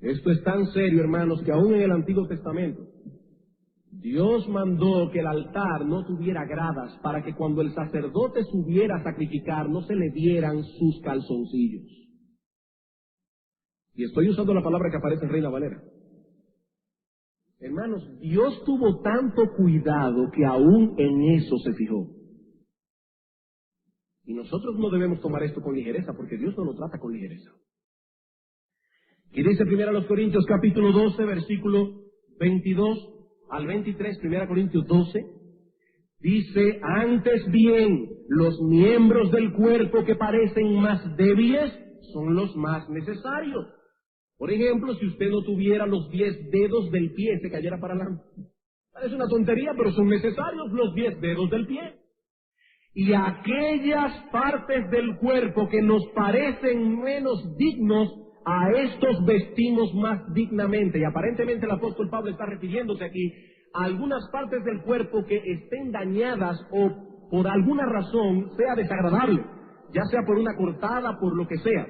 Esto es tan serio, hermanos, que aún en el Antiguo Testamento, Dios mandó que el altar no tuviera gradas para que cuando el sacerdote subiera a sacrificar no se le vieran sus calzoncillos. Y estoy usando la palabra que aparece en Reina Valera. Hermanos, Dios tuvo tanto cuidado que aún en eso se fijó. Y nosotros no debemos tomar esto con ligereza, porque Dios no lo trata con ligereza. Y dice 1 Corintios capítulo 12, versículo 22 al 23, 1 Corintios 12, dice: antes bien, los miembros del cuerpo que parecen más débiles son los más necesarios. Por ejemplo, si usted no tuviera los 10 dedos del pie, se cayera para adelante. Es una tontería, pero son necesarios los 10 dedos del pie. Y aquellas partes del cuerpo que nos parecen menos dignos, a estos vestimos más dignamente. Y aparentemente el apóstol Pablo está refiriéndose aquí a algunas partes del cuerpo que estén dañadas o por alguna razón sea desagradable, ya sea por una cortada, por lo que sea.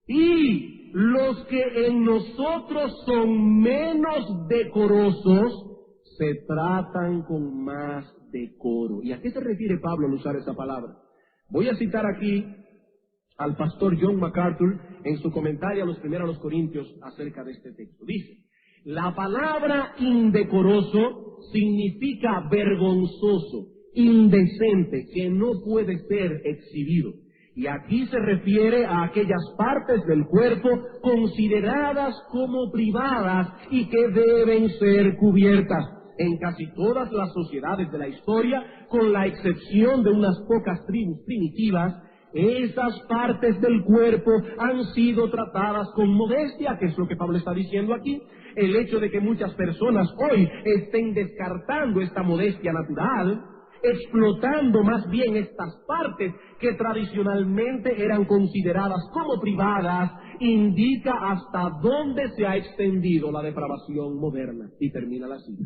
Y los que en nosotros son menos decorosos se tratan con más decoro. ¿Y a qué se refiere Pablo al usar esa palabra? Voy a citar aquí al pastor John MacArthur en su comentario a los 1 Corintios acerca de este texto. Dice: la palabra indecoroso significa vergonzoso, indecente, que no puede ser exhibido. Y aquí se refiere a aquellas partes del cuerpo consideradas como privadas y que deben ser cubiertas. En casi todas las sociedades de la historia, con la excepción de unas pocas tribus primitivas, esas partes del cuerpo han sido tratadas con modestia, que es lo que Pablo está diciendo aquí. El hecho de que muchas personas hoy estén descartando esta modestia natural, explotando más bien estas partes que tradicionalmente eran consideradas como privadas, indica hasta dónde se ha extendido la depravación moderna. Y termina la cita.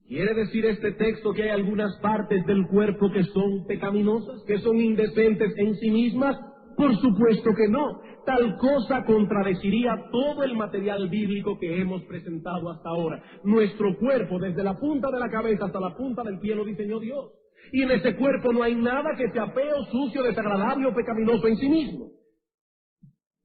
¿Quiere decir este texto que hay algunas partes del cuerpo que son pecaminosas, que son indecentes en sí mismas? Por supuesto que no. Tal cosa contradeciría todo el material bíblico que hemos presentado hasta ahora. Nuestro cuerpo, desde la punta de la cabeza hasta la punta del pie, lo diseñó Dios. Y en ese cuerpo no hay nada que sea feo, sucio, desagradable o pecaminoso en sí mismo.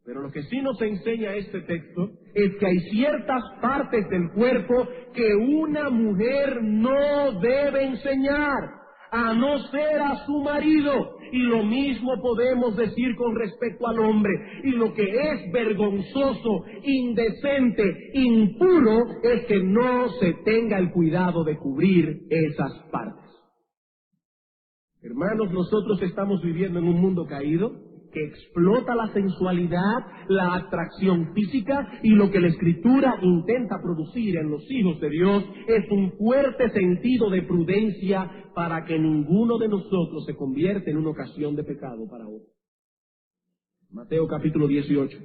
Pero lo que sí nos enseña este texto es que hay ciertas partes del cuerpo que una mujer no debe enseñar, a no ser a su marido. Y lo mismo podemos decir con respecto al hombre. Y lo que es vergonzoso, indecente, impuro, es que no se tenga el cuidado de cubrir esas partes. Hermanos, nosotros estamos viviendo en un mundo caído que explota la sensualidad, la atracción física, y lo que la Escritura intenta producir en los hijos de Dios es un fuerte sentido de prudencia para que ninguno de nosotros se convierta en una ocasión de pecado para otro. Mateo capítulo 18.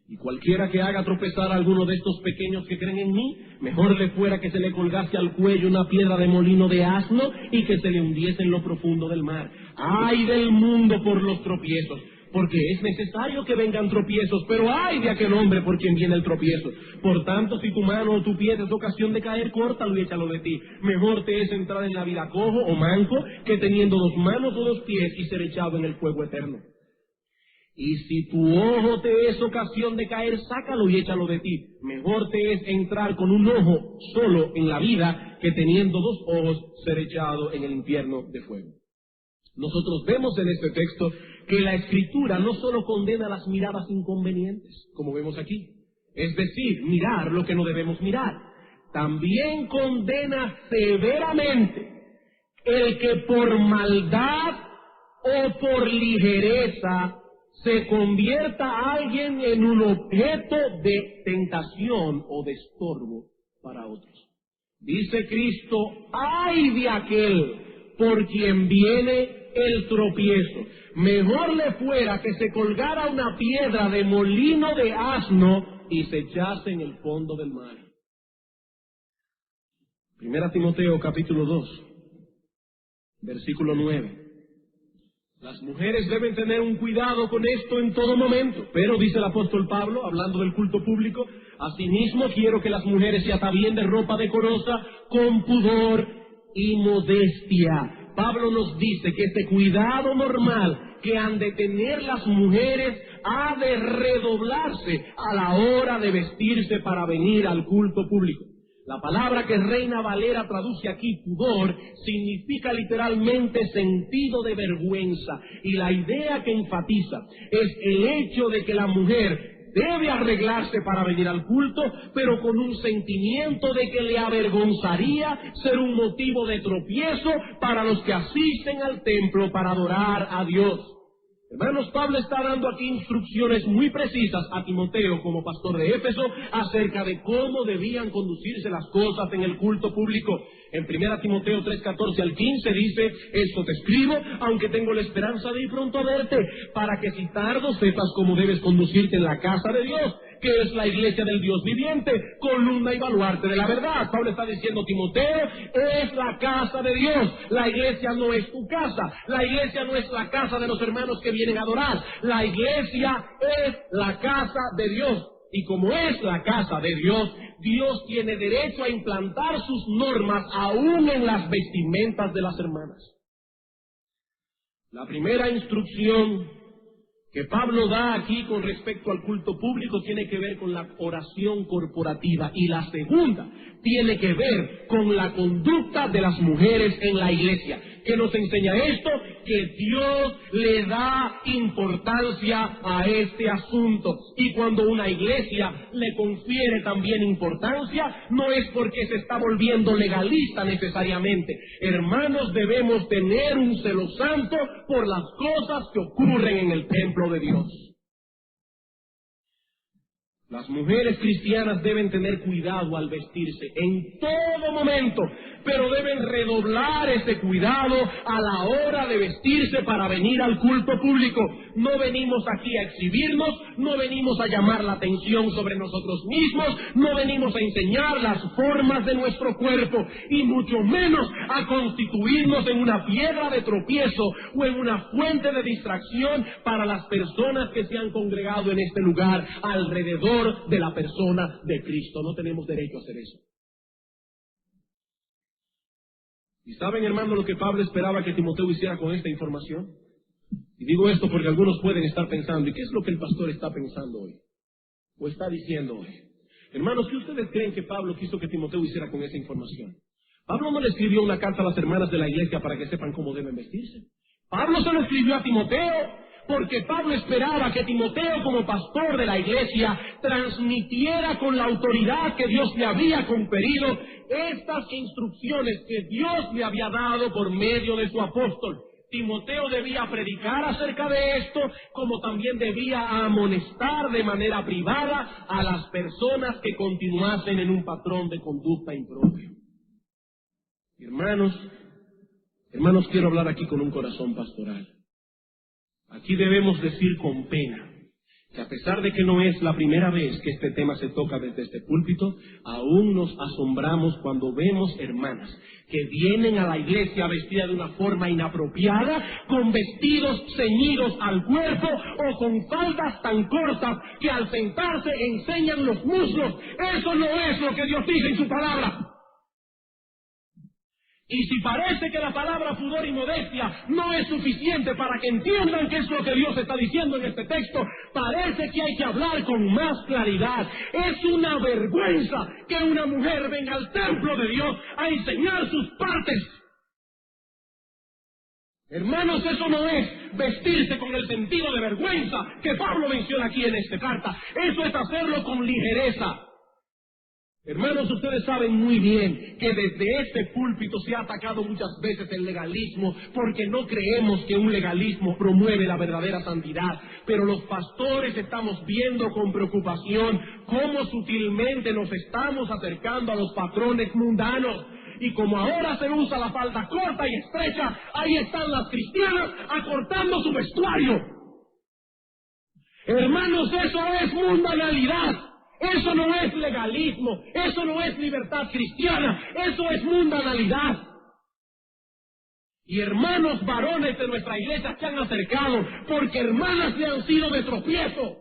Y cualquiera que haga tropezar a alguno de estos pequeños que creen en mí, mejor le fuera que se le colgase al cuello una piedra de molino de asno y que se le hundiese en lo profundo del mar. ¡Ay del mundo por los tropiezos! Porque es necesario que vengan tropiezos, pero ¡ay de aquel hombre por quien viene el tropiezo! Por tanto, si tu mano o tu pie es ocasión de caer, córtalo y échalo de ti. Mejor te es entrar en la vida cojo o manco que teniendo 2 manos o 2 pies y ser echado en el fuego eterno. Y si tu ojo te es ocasión de caer, sácalo y échalo de ti. Mejor te es entrar con un ojo solo en la vida que teniendo 2 ojos ser echado en el infierno de fuego. Nosotros vemos en este texto que la Escritura no solo condena las miradas inconvenientes, como vemos aquí, es decir, mirar lo que no debemos mirar, también condena severamente el que por maldad o por ligereza se convierta a alguien en un objeto de tentación o de estorbo para otros. Dice Cristo: ¡ay de aquel por quien viene el tropiezo! Mejor le fuera que se colgara una piedra de molino de asno y se echase en el fondo del mar. 1 Timoteo capítulo 2, versículo 9. Las mujeres deben tener un cuidado con esto en todo momento. Pero, dice el apóstol Pablo, hablando del culto público, asimismo quiero que las mujeres se atavíen de ropa decorosa, con pudor y modestia. Pablo nos dice que este cuidado normal que han de tener las mujeres ha de redoblarse a la hora de vestirse para venir al culto público. La palabra que Reina Valera traduce aquí, pudor, significa literalmente sentido de vergüenza. Y la idea que enfatiza es el hecho de que la mujer debe arreglarse para venir al culto, pero con un sentimiento de que le avergonzaría ser un motivo de tropiezo para los que asisten al templo para adorar a Dios. Hermanos, Pablo está dando aquí instrucciones muy precisas a Timoteo como pastor de Éfeso acerca de cómo debían conducirse las cosas en el culto público. En 1 Timoteo 3:14 al 15 dice: esto te escribo, aunque tengo la esperanza de ir pronto a verte, para que si tardo sepas cómo debes conducirte en la casa de Dios, que es la iglesia del Dios viviente, columna y baluarte de la verdad. Pablo está diciendo: Timoteo, es la casa de Dios. La iglesia no es tu casa. La iglesia no es la casa de los hermanos que vienen a adorar. La iglesia es la casa de Dios. Y como es la casa de Dios, Dios tiene derecho a implantar sus normas aún en las vestimentas de las hermanas. La primera instrucción que Pablo da aquí con respecto al culto público tiene que ver con la oración corporativa, y la segunda tiene que ver con la conducta de las mujeres en la iglesia. ¿Qué nos enseña esto? Que Dios le da importancia a este asunto, y cuando una iglesia le confiere también importancia, no es porque se está volviendo legalista necesariamente. Hermanos, debemos tener un celo santo por las cosas que ocurren en el templo de Dios. Las mujeres cristianas deben tener cuidado al vestirse en todo momento, pero deben redoblar ese cuidado a la hora de vestirse para venir al culto público. No venimos aquí a exhibirnos, no venimos a llamar la atención sobre nosotros mismos, no venimos a enseñar las formas de nuestro cuerpo, y mucho menos a constituirnos en una piedra de tropiezo o en una fuente de distracción para las personas que se han congregado en este lugar alrededor de la persona de Cristo. No tenemos derecho a hacer eso. ¿Y saben, hermano, lo que Pablo esperaba que Timoteo hiciera con esta información? Y digo esto porque algunos pueden estar pensando, ¿y qué es lo que el pastor está pensando hoy? ¿O está diciendo hoy? Hermanos, ¿qué ustedes creen que Pablo quiso que Timoteo hiciera con esa información? Pablo no le escribió una carta a las hermanas de la iglesia para que sepan cómo deben vestirse. Pablo se lo escribió a Timoteo porque Pablo esperaba que Timoteo, como pastor de la iglesia, transmitiera con la autoridad que Dios le había conferido estas instrucciones que Dios le había dado por medio de su apóstol. Timoteo debía predicar acerca de esto, como también debía amonestar de manera privada a las personas que continuasen en un patrón de conducta impropio. Hermanos, quiero hablar aquí con un corazón pastoral. Aquí debemos decir con pena que a pesar de que no es la primera vez que este tema se toca desde este púlpito, aún nos asombramos cuando vemos hermanas que vienen a la iglesia vestidas de una forma inapropiada, con vestidos ceñidos al cuerpo o con faldas tan cortas que al sentarse enseñan los muslos. Eso no es lo que Dios dice en su palabra. Y si parece que la palabra pudor y modestia no es suficiente para que entiendan qué es lo que Dios está diciendo en este texto, parece que hay que hablar con más claridad. Es una vergüenza que una mujer venga al templo de Dios a enseñar sus partes. Hermanos, eso no es vestirse con el sentido de vergüenza que Pablo menciona aquí en esta carta. Eso es hacerlo con ligereza. Hermanos, ustedes saben muy bien que desde este púlpito se ha atacado muchas veces el legalismo, porque no creemos que un legalismo promueve la verdadera santidad. Pero los pastores estamos viendo con preocupación cómo sutilmente nos estamos acercando a los patrones mundanos. Y como ahora se usa la falda corta y estrecha, ahí están las cristianas acortando su vestuario. Hermanos, eso es mundanalidad. Eso no es legalismo, eso no es libertad cristiana, eso es mundanalidad. Y hermanos varones de nuestra iglesia se han acercado porque hermanas le han sido de tropiezo.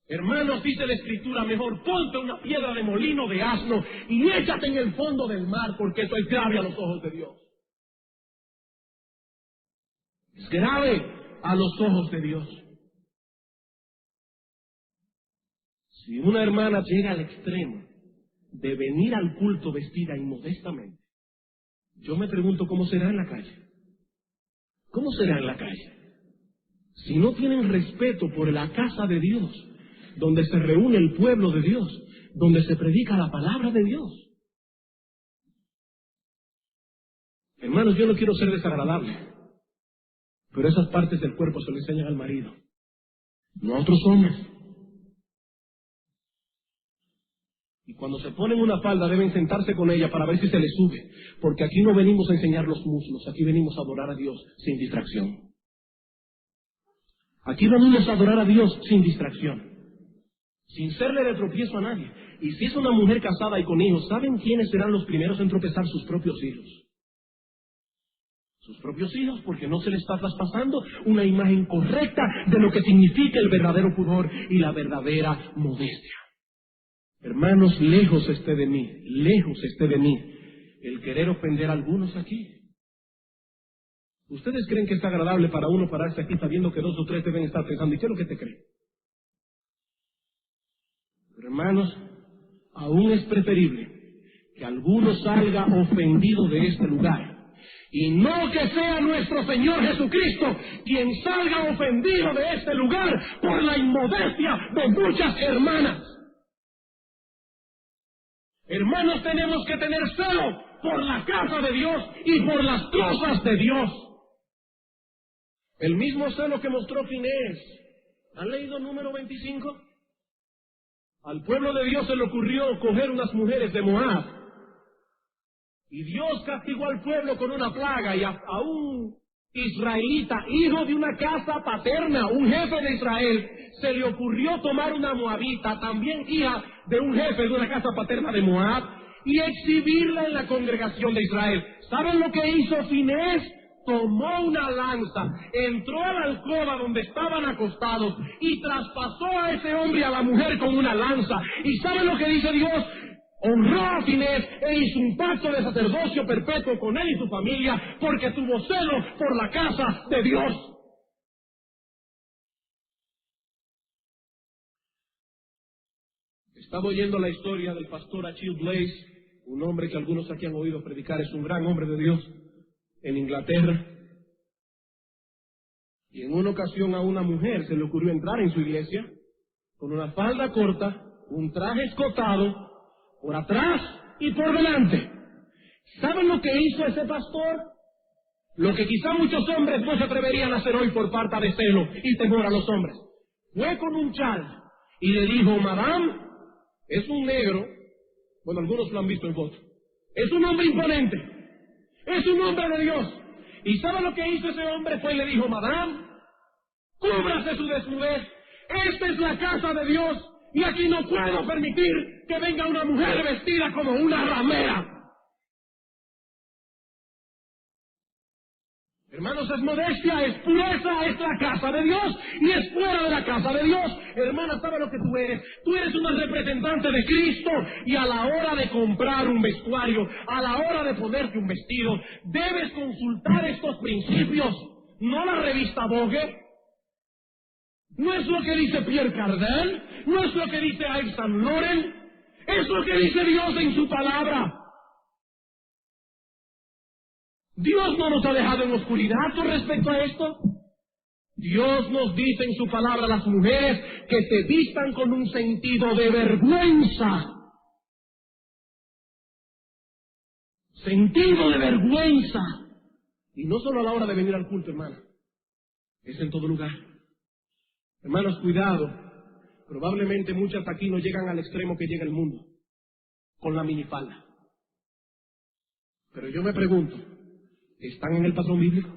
Hermanos, dice la Escritura, mejor ponte una piedra de molino de asno y échate en el fondo del mar, porque eso es grave a los ojos de Dios. Es grave a los ojos de Dios. Si una hermana llega al extremo de venir al culto vestida inmodestamente, yo me pregunto cómo será en la calle. ¿Cómo será en la calle? Si no tienen respeto por la casa de Dios, donde se reúne el pueblo de Dios, donde se predica la palabra de Dios. Hermanos, yo no quiero ser desagradable, pero esas partes del cuerpo se le enseñan al marido, no a otros hombres. Y cuando se ponen una falda deben sentarse con ella para ver si se les sube, porque aquí no venimos a enseñar los muslos, aquí venimos a adorar a Dios sin distracción. Aquí venimos a adorar a Dios sin distracción, sin serle de tropiezo a nadie. Y si es una mujer casada y con hijos, ¿saben quiénes serán los primeros en tropezar? Sus propios hijos. Sus propios hijos, porque no se les está traspasando una imagen correcta de lo que significa el verdadero pudor y la verdadera modestia. Hermanos, lejos esté de mí el querer ofender a algunos aquí. ¿Ustedes creen que es agradable para uno pararse aquí sabiendo que 2 o 3 deben estar pensando, ¿y qué es lo que te cree? Pero hermanos, aún es preferible que alguno salga ofendido de este lugar, y no que sea nuestro Señor Jesucristo quien salga ofendido de este lugar por la inmodestia de muchas hermanas. Hermanos, tenemos que tener celo por la casa de Dios y por las cosas de Dios. El mismo celo que mostró Finés. ¿Han leído número 25? Al pueblo de Dios se le ocurrió coger unas mujeres de Moab. Y Dios castigó al pueblo con una plaga, y a un israelita, hijo de una casa paterna, un jefe de Israel, se le ocurrió tomar una moabita, también hija de un jefe de una casa paterna de Moab, y exhibirla en la congregación de Israel. ¿Saben lo que hizo Finés? Tomó una lanza, entró a la alcoba donde estaban acostados y traspasó a ese hombre y a la mujer con una lanza. ¿Y saben lo que dice Dios? Honró a Finés e hizo un pacto de sacerdocio perpetuo con él y su familia, porque tuvo celo por la casa de Dios. Estaba oyendo la historia del pastor Achille Blaze, un hombre que algunos aquí han oído predicar, es un gran hombre de Dios, en Inglaterra. Y en una ocasión a una mujer se le ocurrió entrar en su iglesia con una falda corta, un traje escotado, por atrás y por delante. ¿Saben lo que hizo ese pastor? Lo que quizá muchos hombres no se atreverían a hacer hoy por falta de celo y temor a los hombres. Fue con un chal y le dijo: Madame, es un negro, bueno, algunos lo han visto en foto, es un hombre imponente, es un hombre de Dios. ¿Y sabe lo que hizo ese hombre? Fue y le dijo: Madame, cúbrase su desnudez, esta es la casa de Dios, y aquí no puedo permitir que venga una mujer vestida como una ramera. Hermanos, es modestia, es pureza, es la casa de Dios y es fuera de la casa de Dios. Hermana, ¿sabe lo que tú eres? Tú eres una representante de Cristo, y a la hora de comprar un vestuario, a la hora de ponerte un vestido, debes consultar estos principios, no la revista Vogue. No es lo que dice Pierre Cardin, no es lo que dice Yves Saint Laurent, es lo que dice Dios en su palabra. Dios no nos ha dejado en oscuridad con respecto a esto. Dios nos dice en su palabra a las mujeres que se vistan con un sentido de vergüenza. Sentido de vergüenza. Y no solo a la hora de venir al culto, hermana, es en todo lugar. Hermanos, cuidado. Probablemente muchas aquí no llegan al extremo que llega el mundo, con la minifalda. Pero yo me pregunto, ¿están en el patrón bíblico?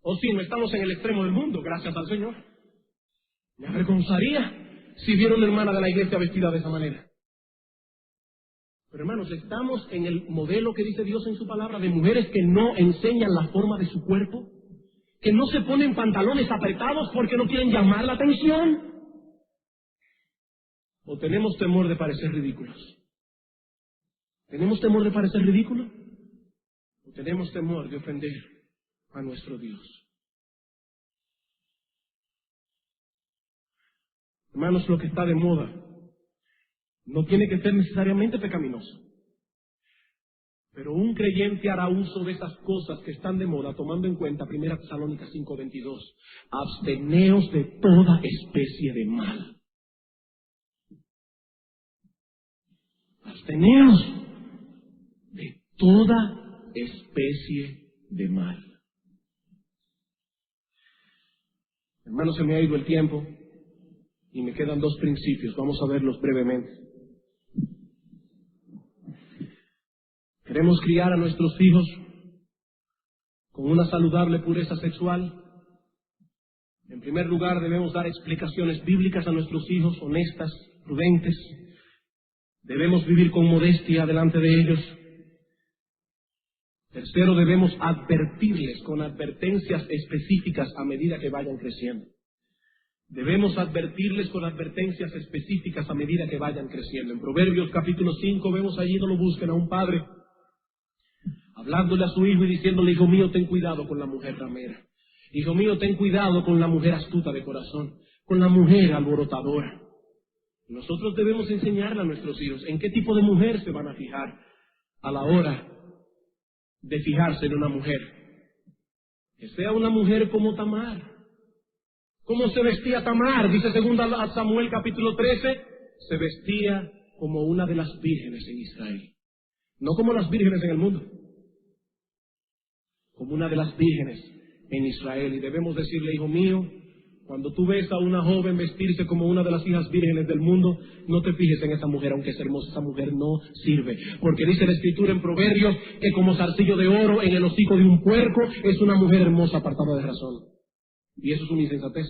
O si no estamos en el extremo del mundo, gracias al Señor. Me avergonzaría si viera una hermana de la iglesia vestida de esa manera. Pero hermanos, estamos en el modelo que dice Dios en su palabra, de mujeres que no enseñan la forma de su cuerpo, que no se ponen pantalones apretados porque no quieren llamar la atención. ¿O tenemos temor de parecer ridículos? ¿Tenemos temor de parecer ridículos? ¿O tenemos temor de ofender a nuestro Dios? Hermanos, lo que está de moda no tiene que ser necesariamente pecaminoso. Pero un creyente hará uso de esas cosas que están de moda, tomando en cuenta 1 Tesalónicas 5:22. Absteneos de toda especie de mal. Absteneos de toda especie de mal. Hermanos, se me ha ido el tiempo y me quedan 2 principios. Vamos a verlos brevemente. ¿Queremos criar a nuestros hijos con una saludable pureza sexual? En primer lugar, debemos dar explicaciones bíblicas a nuestros hijos, honestas, prudentes. Debemos vivir con modestia delante de ellos. Tercero, debemos advertirles con advertencias específicas a medida que vayan creciendo. Debemos advertirles con advertencias específicas a medida que vayan creciendo. En Proverbios capítulo 5 vemos allí, no lo busquen, a un padre hablándole a su hijo y diciéndole: hijo mío, ten cuidado con la mujer ramera. Hijo mío, ten cuidado con la mujer astuta de corazón, con la mujer alborotadora. Nosotros debemos enseñarle a nuestros hijos en qué tipo de mujer se van a fijar a la hora de fijarse en una mujer. Que sea una mujer como Tamar. ¿Cómo se vestía Tamar? Dice 2 Samuel capítulo 13, se vestía como una de las vírgenes en Israel. No como las vírgenes en el mundo, como una de las vírgenes en Israel. Y debemos decirle: hijo mío, cuando tú ves a una joven vestirse como una de las hijas vírgenes del mundo, no te fijes en esa mujer, aunque es hermosa, esa mujer no sirve. Porque dice la Escritura en Proverbios que como zarcillo de oro en el hocico de un puerco es una mujer hermosa apartada de razón. Y eso es una insensatez.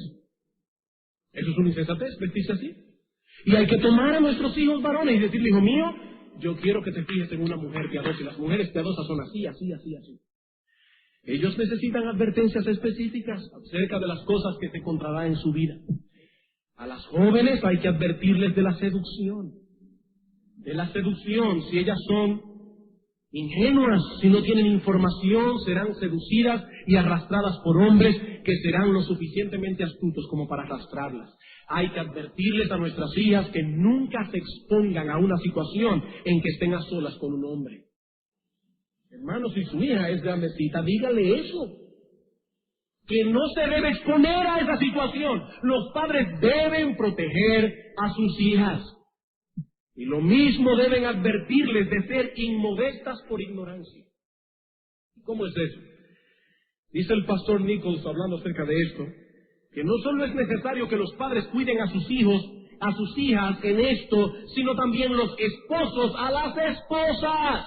Eso es una insensatez, vestirse así. Y hay que tomar a nuestros hijos varones y decirle: hijo mío, yo quiero que te fijes en una mujer piadosa. Y las mujeres piadosas son así, así, así, así. Ellos necesitan advertencias específicas acerca de las cosas que se encontrarán en su vida. A las jóvenes hay que advertirles de la seducción. De la seducción, si ellas son ingenuas, si no tienen información, serán seducidas y arrastradas por hombres que serán lo suficientemente astutos como para arrastrarlas. Hay que advertirles a nuestras hijas que nunca se expongan a una situación en que estén a solas con un hombre. Hermano, si su hija es grandecita, dígale eso. Que no se debe exponer a esa situación. Los padres deben proteger a sus hijas. Y lo mismo deben advertirles de ser inmodestas por ignorancia. ¿Cómo es eso? Dice el pastor Nichols, hablando acerca de esto, que no solo es necesario que los padres cuiden a sus hijos, a sus hijas en esto, sino también los esposos a las esposas,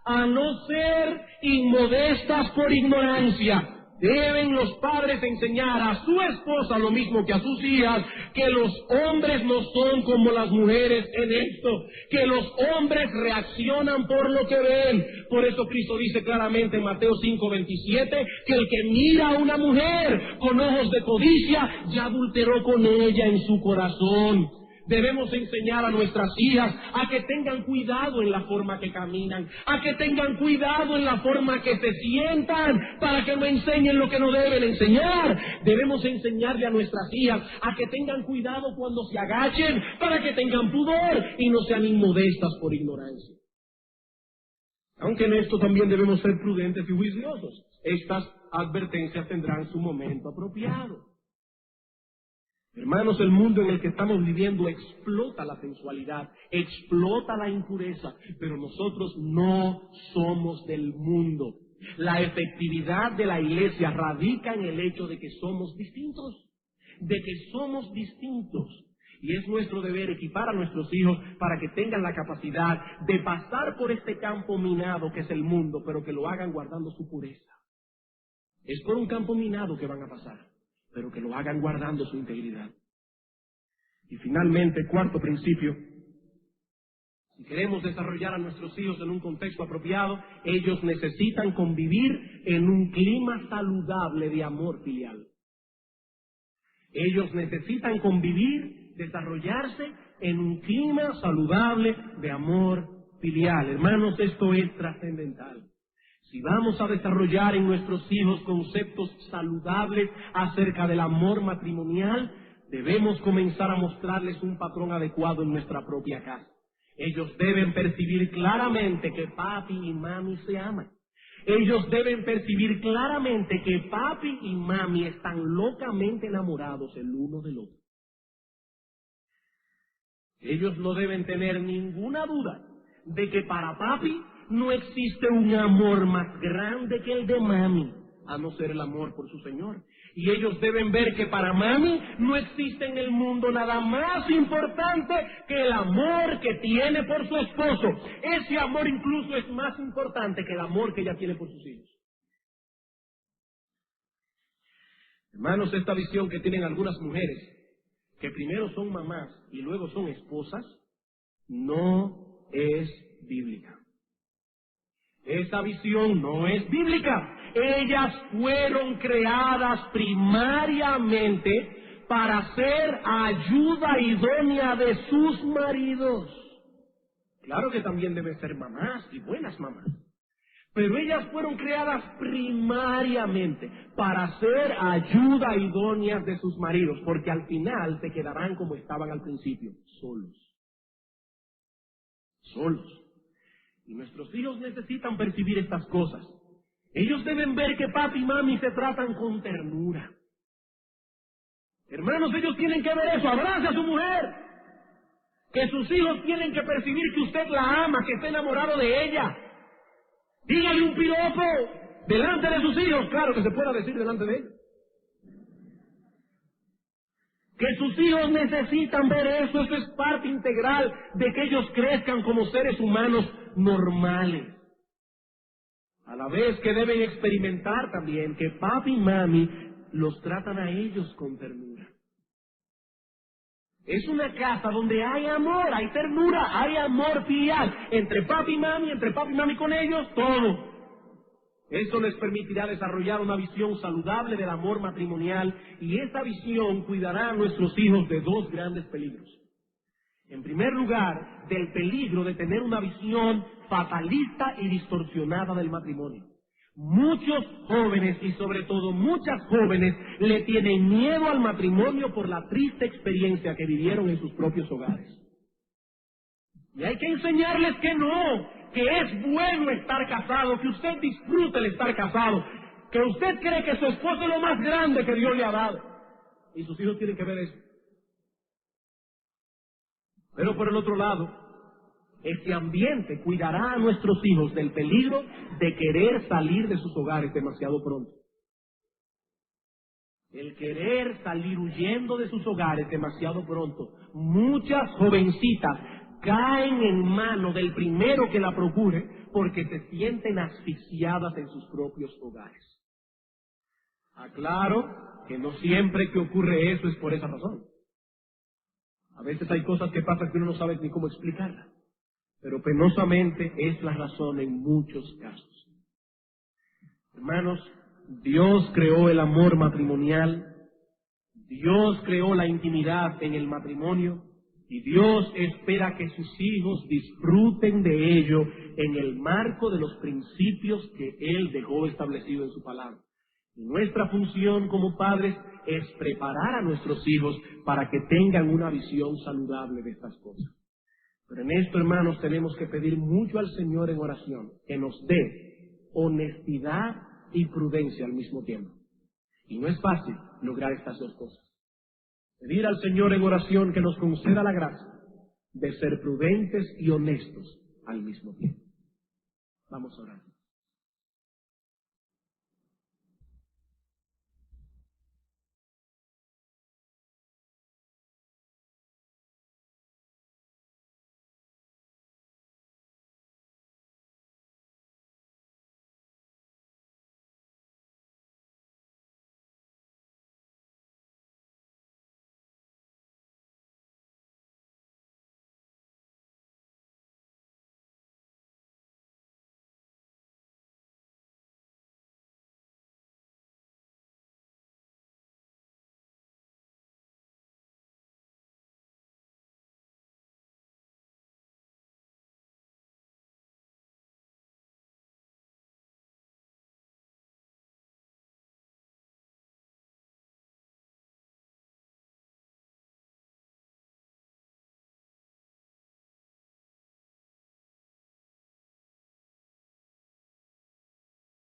a no ser inmodestas por ignorancia. Deben los padres enseñar a su esposa lo mismo que a sus hijas, que los hombres no son como las mujeres en esto, que los hombres reaccionan por lo que ven. Por eso Cristo dice claramente en Mateo 5:27 que el que mira a una mujer con ojos de codicia ya adulteró con ella en su corazón. Debemos enseñar a nuestras hijas a que tengan cuidado en la forma que caminan, a que tengan cuidado en la forma que se sientan, para que no enseñen lo que no deben enseñar. Debemos enseñarle a nuestras hijas a que tengan cuidado cuando se agachen, para que tengan pudor y no sean inmodestas por ignorancia. Aunque en esto también debemos ser prudentes y juiciosos. Estas advertencias tendrán su momento apropiado. Hermanos, el mundo en el que estamos viviendo explota la sensualidad, explota la impureza, pero nosotros no somos del mundo. La efectividad de la iglesia radica en el hecho de que somos distintos, Y es nuestro deber equipar a nuestros hijos para que tengan la capacidad de pasar por este campo minado que es el mundo, pero que lo hagan guardando su pureza. Es por un campo minado que van a pasar, pero que lo hagan guardando su integridad. Y finalmente, cuarto principio, si queremos desarrollar a nuestros hijos en un contexto apropiado, ellos necesitan convivir en un clima saludable de amor filial. Ellos necesitan convivir, desarrollarse en un clima saludable de amor filial. Hermanos, esto es trascendental. Si vamos a desarrollar en nuestros hijos conceptos saludables acerca del amor matrimonial, debemos comenzar a mostrarles un patrón adecuado en nuestra propia casa. Ellos deben percibir claramente que papi y mami se aman. Ellos deben percibir claramente que papi y mami están locamente enamorados el uno del otro. Ellos no deben tener ninguna duda de que para papi no existe un amor más grande que el de mami, a no ser el amor por su Señor. Y ellos deben ver que para mami no existe en el mundo nada más importante que el amor que tiene por su esposo. Ese amor incluso es más importante que el amor que ella tiene por sus hijos. Hermanos, esta visión que tienen algunas mujeres, que primero son mamás y luego son esposas, no es bíblica. Esa visión no es bíblica. Ellas fueron creadas primariamente para ser ayuda idónea de sus maridos. Claro que también deben ser mamás y buenas mamás, Pero ellas fueron creadas primariamente para ser ayuda idóneas de sus maridos, porque al final se quedarán como estaban al principio, solos. Solos. Y nuestros hijos necesitan percibir estas cosas. Ellos deben ver que papi y mami se tratan con ternura. Hermanos, ellos tienen que ver eso. Abrace a su mujer. Que sus hijos tienen que percibir que usted la ama, que está enamorado de ella. Dígale un piropo delante de sus hijos, claro que se pueda decir delante de ellos. Que sus hijos necesitan ver eso es parte integral de que ellos crezcan como seres humanos normales. A la vez que deben experimentar también que papi y mami los tratan a ellos con ternura. Es una casa donde hay amor, hay ternura, hay amor filial. Entre papi y mami con ellos, todo. Eso les permitirá desarrollar una visión saludable del amor matrimonial y esa visión cuidará a nuestros hijos de dos grandes peligros. En primer lugar, del peligro de tener una visión fatalista y distorsionada del matrimonio. Muchos jóvenes y sobre todo muchas jóvenes le tienen miedo al matrimonio por la triste experiencia que vivieron en sus propios hogares. Y hay que enseñarles que no, que es bueno estar casado, que usted disfrute el estar casado, que usted cree que su esposo es lo más grande que Dios le ha dado. Y sus hijos tienen que ver eso. Pero por el otro lado, este ambiente cuidará a nuestros hijos del peligro de querer salir de sus hogares demasiado pronto. El querer salir huyendo de sus hogares demasiado pronto. Muchas jovencitas caen en manos del primero que la procure porque se sienten asfixiadas en sus propios hogares. Aclaro que no siempre que ocurre eso es por esa razón. A veces hay cosas que pasan que uno no sabe ni cómo explicarlas. Pero penosamente es la razón en muchos casos. Hermanos, Dios creó el amor matrimonial, Dios creó la intimidad en el matrimonio y Dios espera que sus hijos disfruten de ello en el marco de los principios que Él dejó establecido en su palabra. Y nuestra función como padres es preparar a nuestros hijos para que tengan una visión saludable de estas cosas. Pero en esto, hermanos, tenemos que pedir mucho al Señor en oración, que nos dé honestidad y prudencia al mismo tiempo. Y no es fácil lograr estas dos cosas. Pedir al Señor en oración que nos conceda la gracia de ser prudentes y honestos al mismo tiempo. Vamos a orar.